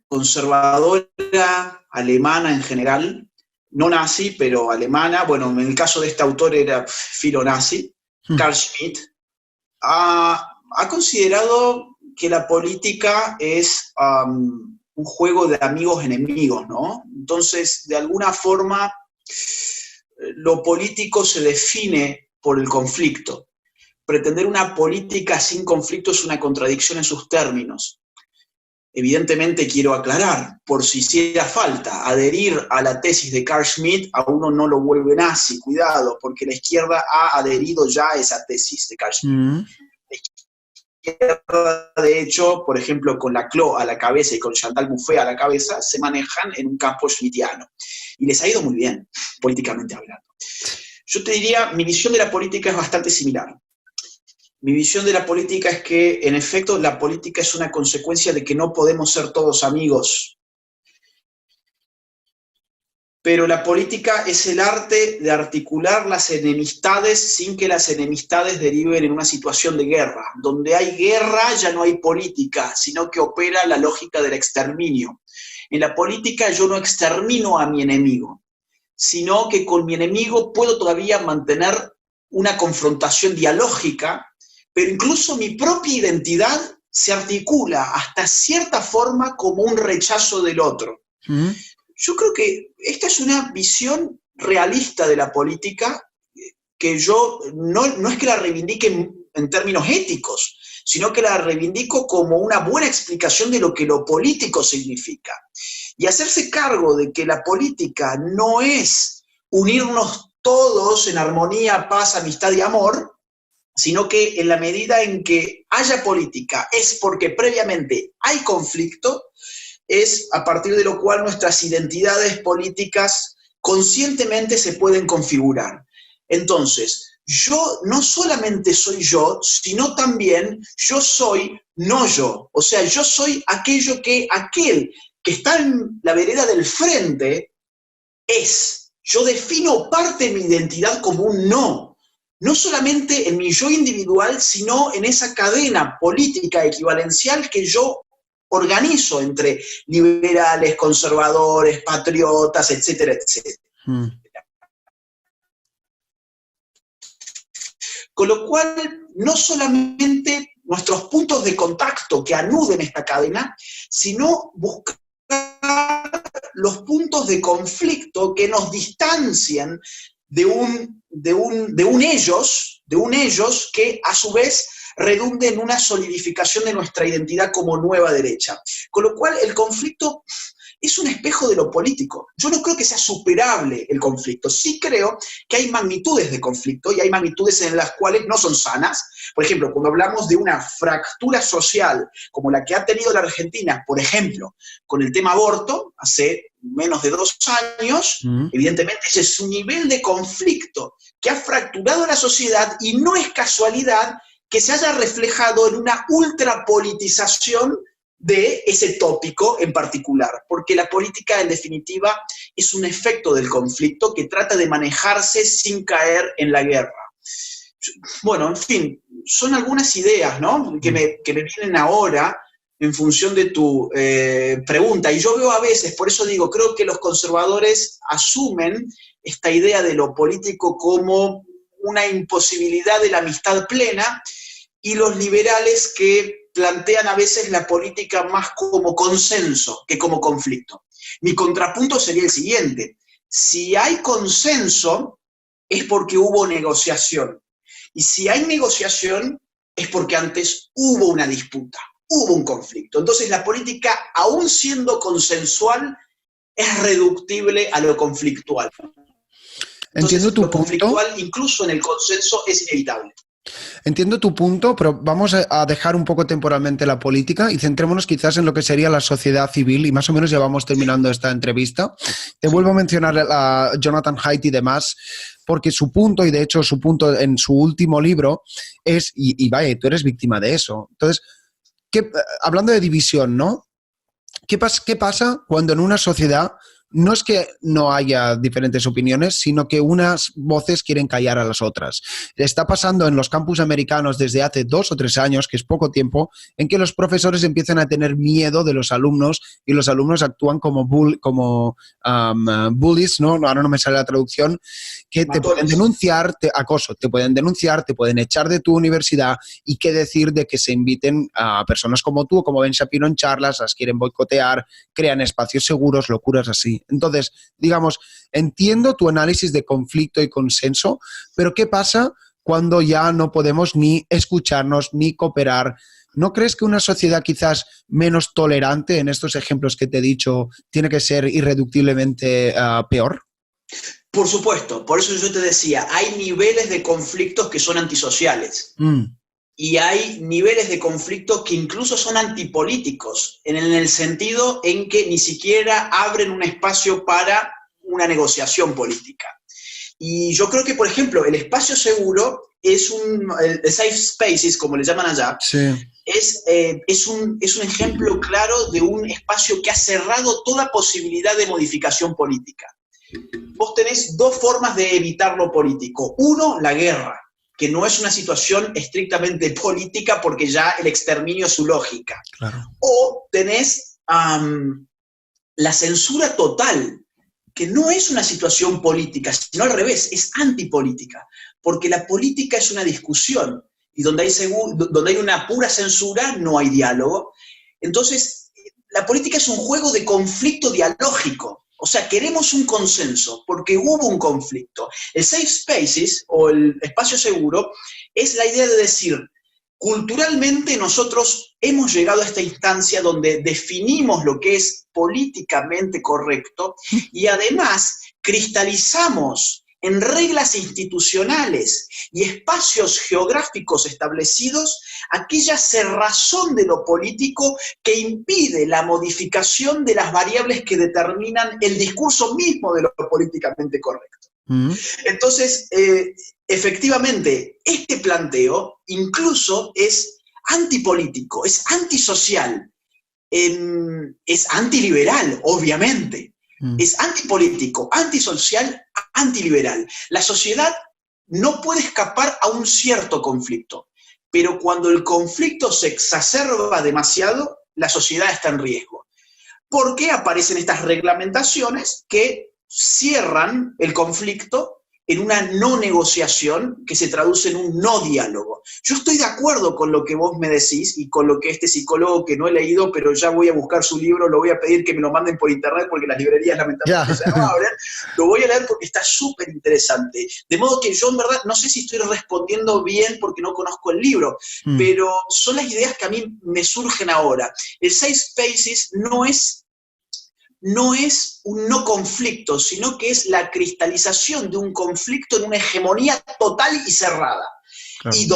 conservadora, alemana en general, no nazi, pero alemana, bueno, en el caso de este autor era filonazi, Carl Schmitt, ha considerado que la política es un juego de amigos-enemigos, ¿no? Entonces, de alguna forma, lo político se define por el conflicto. Pretender una política sin conflicto es una contradicción en sus términos. Evidentemente quiero aclarar, por si hiciera falta, adherir a la tesis de Carl Schmitt a uno no lo vuelve nazi, cuidado, porque la izquierda ha adherido ya a esa tesis de Carl Schmitt. La izquierda, de hecho, por ejemplo, con Laclau a la cabeza y con Chantal Mouffe a la cabeza, se manejan en un campo schmittiano. Y les ha ido muy bien, políticamente hablando. Yo te diría, mi visión de la política es bastante similar. Mi visión de la política es que, en efecto, la política es una consecuencia de que no podemos ser todos amigos. Pero la política es el arte de articular las enemistades sin que las enemistades deriven en una situación de guerra. Donde hay guerra ya no hay política, sino que opera la lógica del exterminio. En la política yo no extermino a mi enemigo, sino que con mi enemigo puedo todavía mantener una confrontación dialógica, pero incluso mi propia identidad se articula hasta cierta forma como un rechazo del otro. Yo creo que esta es una visión realista de la política que yo no es que la reivindique en términos éticos, sino que la reivindico como una buena explicación de lo que lo político significa. Y hacerse cargo de que la política no es unirnos todos en armonía, paz, amistad y amor, sino que en la medida en que haya política es porque previamente hay conflicto, es a partir de lo cual nuestras identidades políticas conscientemente se pueden configurar. Entonces, yo no solamente soy yo, sino también yo soy no yo. O sea, yo soy aquel que está en la vereda del frente es. Yo defino parte de mi identidad como un no. No solamente en mi yo individual, sino en esa cadena política equivalencial que yo organizo entre liberales, conservadores, patriotas, etcétera, etcétera. Con lo cual, no solamente nuestros puntos de contacto que anuden esta cadena, sino buscar los puntos de conflicto que nos distancian de un ellos que a su vez redunde en una solidificación de nuestra identidad como nueva derecha. Con lo cual el conflicto es un espejo de lo político. Yo no creo que sea superable el conflicto. Sí creo que hay magnitudes de conflicto y hay magnitudes en las cuales no son sanas. Por ejemplo, cuando hablamos de una fractura social como la que ha tenido la Argentina, por ejemplo, con el tema aborto, hace menos de 2 años, evidentemente ese es un nivel de conflicto que ha fracturado la sociedad y no es casualidad que se haya reflejado en una ultrapolitización de ese tópico en particular, porque la política en definitiva es un efecto del conflicto que trata de manejarse sin caer en la guerra. Bueno, en fin, son algunas ideas, ¿no?, que me vienen ahora en función de tu pregunta, y yo veo a veces, por eso digo, creo que los conservadores asumen esta idea de lo político como una imposibilidad de la amistad plena, y los liberales que plantean a veces la política más como consenso que como conflicto. Mi contrapunto sería el siguiente: si hay consenso es porque hubo negociación, y si hay negociación es porque antes hubo una disputa, hubo un conflicto. Entonces la política, aún siendo consensual, es reductible a lo conflictual. Entonces, entiendo tu lo conflictual, punto. incluso en el consenso, es inevitable. Entiendo tu punto, pero vamos a dejar un poco temporalmente la política y centrémonos quizás en lo que sería la sociedad civil, y más o menos ya vamos terminando esta entrevista. Te vuelvo a mencionar a Jonathan Haidt y demás, porque su punto, y de hecho su punto en su último libro es, y vaya, tú eres víctima de eso. Entonces, hablando de división, ¿no? ¿Qué pasa cuando en una sociedad no es que no haya diferentes opiniones, sino que unas voces quieren callar a las otras? Está pasando en los campus americanos desde hace 2 o 3 años, que es poco tiempo, en que los profesores empiezan a tener miedo de los alumnos y los alumnos actúan como bullies, ¿no? Ahora no me sale la traducción, que te pueden denunciar, acoso, te pueden denunciar, te pueden echar de tu universidad, y qué decir de que se inviten a personas como tú, como Ben Shapiro, en charlas, las quieren boicotear, crean espacios seguros, locuras así. Entonces, digamos, entiendo tu análisis de conflicto y consenso, pero ¿qué pasa cuando ya no podemos ni escucharnos ni cooperar? ¿No crees que una sociedad quizás menos tolerante, en estos ejemplos que te he dicho, tiene que ser irreductiblemente peor? Por supuesto, por eso yo te decía, hay niveles de conflictos que son antisociales. Y hay niveles de conflicto que incluso son antipolíticos, en el sentido en que ni siquiera abren un espacio para una negociación política. Y yo creo que, por ejemplo, el espacio seguro es el safe spaces, como le llaman allá, sí, es un ejemplo claro de un espacio que ha cerrado toda posibilidad de modificación política. Vos tenés 2 formas de evitar lo político. Uno, la guerra, que no es una situación estrictamente política porque ya el exterminio es su lógica. Claro. O tenés la censura total, que no es una situación política, sino al revés, es antipolítica, porque la política es una discusión, y donde hay una pura censura no hay diálogo. Entonces, la política es un juego de conflicto dialógico. O sea, queremos un consenso, porque hubo un conflicto. El safe spaces, o el espacio seguro, es la idea de decir, culturalmente nosotros hemos llegado a esta instancia donde definimos lo que es políticamente correcto y además cristalizamos en reglas institucionales y espacios geográficos establecidos aquella cerrazón de lo político que impide la modificación de las variables que determinan el discurso mismo de lo políticamente correcto. Entonces, efectivamente, este planteo incluso es antipolítico, es antisocial, es antiliberal, obviamente. Es antipolítico, antisocial, antiliberal. La sociedad no puede escapar a un cierto conflicto, pero cuando el conflicto se exacerba demasiado, la sociedad está en riesgo. ¿Por qué aparecen estas reglamentaciones que cierran el conflicto en una no negociación que se traduce en un no diálogo? Yo estoy de acuerdo con lo que vos me decís y con lo que este psicólogo, que no he leído, pero ya voy a buscar su libro, lo voy a pedir que me lo manden por internet porque las librerías lamentablemente se no abren, lo voy a leer porque está súper interesante. De modo que yo en verdad no sé si estoy respondiendo bien porque no conozco el libro, pero son las ideas que a mí me surgen ahora. El Safe Spaces no es un no conflicto, sino que es la cristalización de un conflicto en una hegemonía total y cerrada. Claro. Y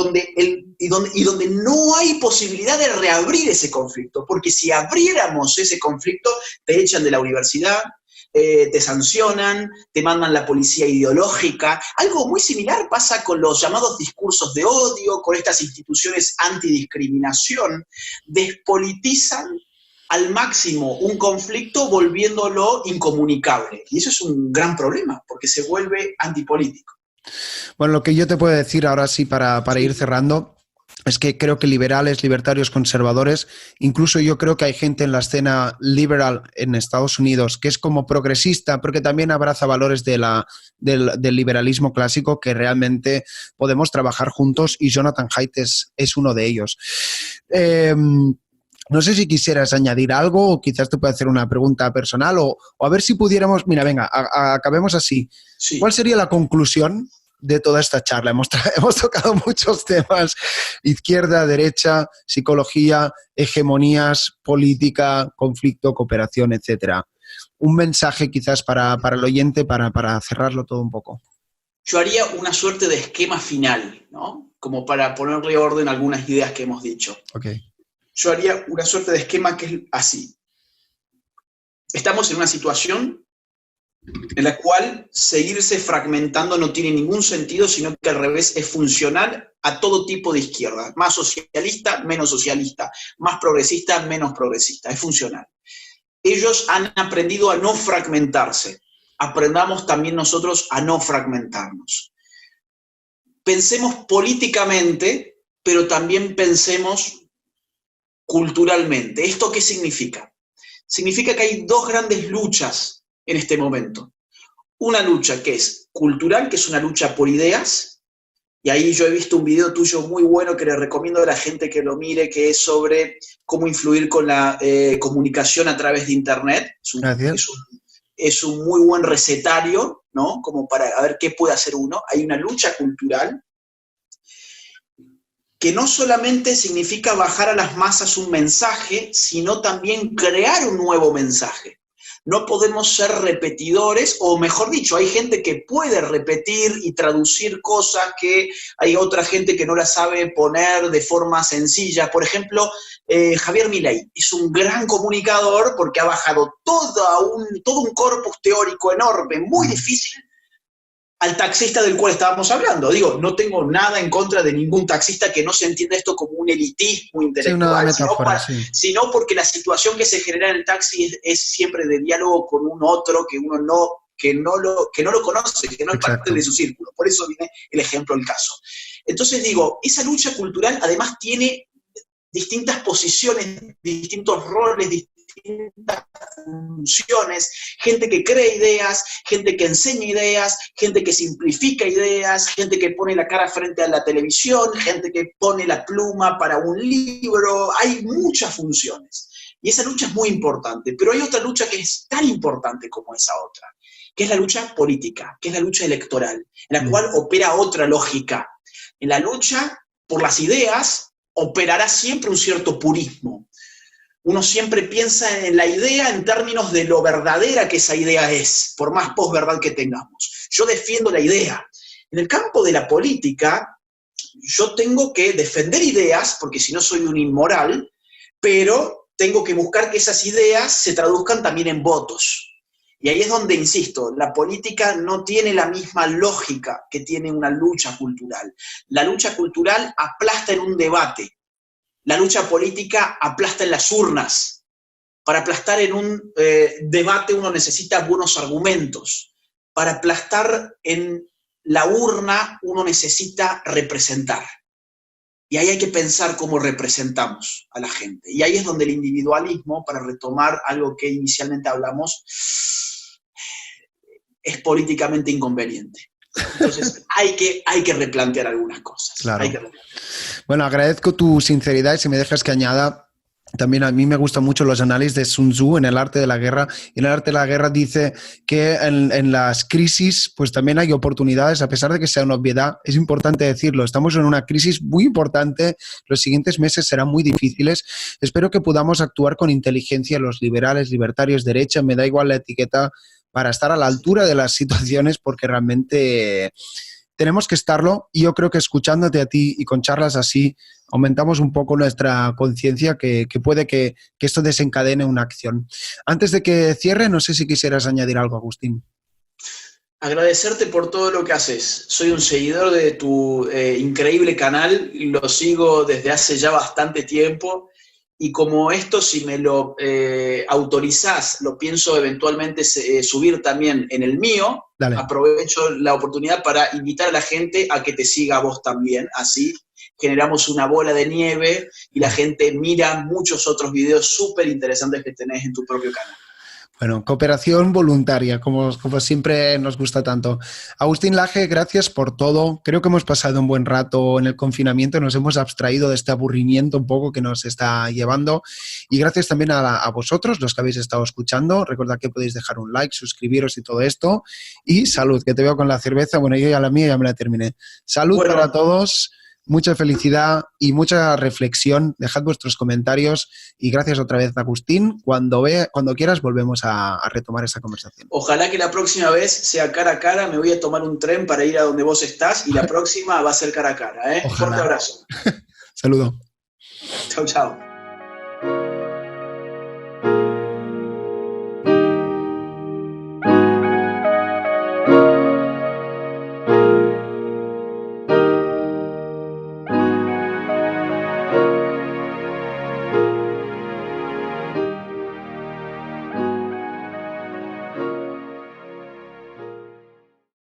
donde no hay posibilidad de reabrir ese conflicto, porque si abriéramos ese conflicto, te echan de la universidad, te sancionan, te mandan la policía ideológica. Algo muy similar pasa con los llamados discursos de odio, con estas instituciones antidiscriminación, despolitizan al máximo un conflicto volviéndolo incomunicable. Y eso es un gran problema, porque se vuelve antipolítico. Bueno, lo que yo te puedo decir ahora sí para ir cerrando es que creo que liberales, libertarios, conservadores, incluso yo creo que hay gente en la escena liberal en Estados Unidos que es como progresista, porque también abraza valores del liberalismo clásico que realmente podemos trabajar juntos, y Jonathan Haidt es uno de ellos. No sé si quisieras añadir algo, o quizás te pueda hacer una pregunta personal, o a ver si pudiéramos... Mira, venga, acabemos así. Sí. ¿Cuál sería la conclusión de toda esta charla? Hemos tocado muchos temas: izquierda, derecha, psicología, hegemonías, política, conflicto, cooperación, etcétera. Un mensaje quizás para el oyente, para cerrarlo todo un poco. Yo haría una suerte de esquema final, ¿no? Como para ponerle orden a algunas ideas que hemos dicho. Okay. Yo haría una suerte de esquema que es así. Estamos en una situación en la cual seguirse fragmentando no tiene ningún sentido, sino que al revés es funcional a todo tipo de izquierda. Más socialista, menos socialista. Más progresista, menos progresista. Es funcional. Ellos han aprendido a no fragmentarse. Aprendamos también nosotros a no fragmentarnos. Pensemos políticamente, pero también pensemos culturalmente. ¿Esto qué significa? Significa que hay dos grandes luchas en este momento. Una lucha que es cultural, que es una lucha por ideas, y ahí yo he visto un video tuyo muy bueno que le recomiendo a la gente que lo mire, que es sobre cómo influir con la comunicación a través de Internet. Es un muy buen recetario, ¿no? Como para ver qué puede hacer uno. Hay una lucha cultural que no solamente significa bajar a las masas un mensaje, sino también crear un nuevo mensaje. No podemos ser repetidores, o mejor dicho, hay gente que puede repetir y traducir cosas que hay otra gente que no las sabe poner de forma sencilla. Por ejemplo, Javier Milei es un gran comunicador porque ha bajado todo un corpus teórico enorme, muy difícil, al taxista del cual estábamos hablando. Digo, no tengo nada en contra de ningún taxista, que no se entienda esto como un elitismo intelectual, sino porque la situación que se genera en el taxi es siempre de diálogo con un otro que uno no lo conoce, que no es parte de su círculo. Por eso viene el ejemplo, el caso. Entonces digo, esa lucha cultural además tiene distintas posiciones, distintos roles, distintas funciones, gente que cree ideas, gente que enseña ideas, gente que simplifica ideas, gente que pone la cara frente a la televisión, gente que pone la pluma para un libro, hay muchas funciones. Y esa lucha es muy importante, pero hay otra lucha que es tan importante como esa otra, que es la lucha política, que es la lucha electoral, en la cual opera otra lógica. En la lucha por las ideas operará siempre un cierto purismo. Uno siempre piensa en la idea en términos de lo verdadera que esa idea es, por más posverdad que tengamos. Yo defiendo la idea. En el campo de la política, yo tengo que defender ideas, porque si no soy un inmoral, pero tengo que buscar que esas ideas se traduzcan también en votos. Y ahí es donde, insisto, la política no tiene la misma lógica que tiene una lucha cultural. La lucha cultural aplasta en un debate. La lucha política aplasta en las urnas. Para aplastar en un debate uno necesita buenos argumentos. Para aplastar en la urna uno necesita representar. Y ahí hay que pensar cómo representamos a la gente. Y ahí es donde el individualismo, para retomar algo que inicialmente hablamos, es políticamente inconveniente. Entonces hay que replantear algunas cosas. Claro. Bueno, agradezco tu sinceridad y si me dejas que añada, también a mí me gustan mucho los análisis de Sun Tzu en El arte de la guerra. Y en El arte de la guerra dice que en las crisis pues también hay oportunidades, a pesar de que sea una obviedad, es importante decirlo. Estamos en una crisis muy importante, los siguientes meses serán muy difíciles. Espero que podamos actuar con inteligencia los liberales, libertarios, derecha, me da igual la etiqueta, para estar a la altura de las situaciones, porque realmente tenemos que estarlo, y yo creo que escuchándote a ti y con charlas así aumentamos un poco nuestra conciencia que puede que esto desencadene una acción. Antes de que cierre, no sé si quisieras añadir algo, Agustín. Agradecerte por todo lo que haces. Soy un seguidor de tu increíble canal, lo sigo desde hace ya bastante tiempo. Y como esto, si me lo autorizás, lo pienso eventualmente subir también en el mío. Dale. Aprovecho la oportunidad para invitar a la gente a que te siga a vos también. Así generamos una bola de nieve y la gente mira muchos otros videos súper interesantes que tenés en tu propio canal. Bueno, cooperación voluntaria, como siempre nos gusta tanto. Agustín Laje, gracias por todo. Creo que hemos pasado un buen rato en el confinamiento, nos hemos abstraído de este aburrimiento un poco que nos está llevando. Y gracias también a vosotros, los que habéis estado escuchando. Recordad que podéis dejar un like, suscribiros y todo esto. Y salud, que te veo con la cerveza. Bueno, yo ya la mía ya me la terminé. Salud para todos. Mucha felicidad y mucha reflexión. Dejad vuestros comentarios y gracias otra vez, Agustín. Cuando quieras volvemos a retomar esta conversación. Ojalá que la próxima vez sea cara a cara. Me voy a tomar un tren para ir a donde vos estás y la próxima va a ser cara a cara. Fuerte abrazo. Saludo. Chau, chau.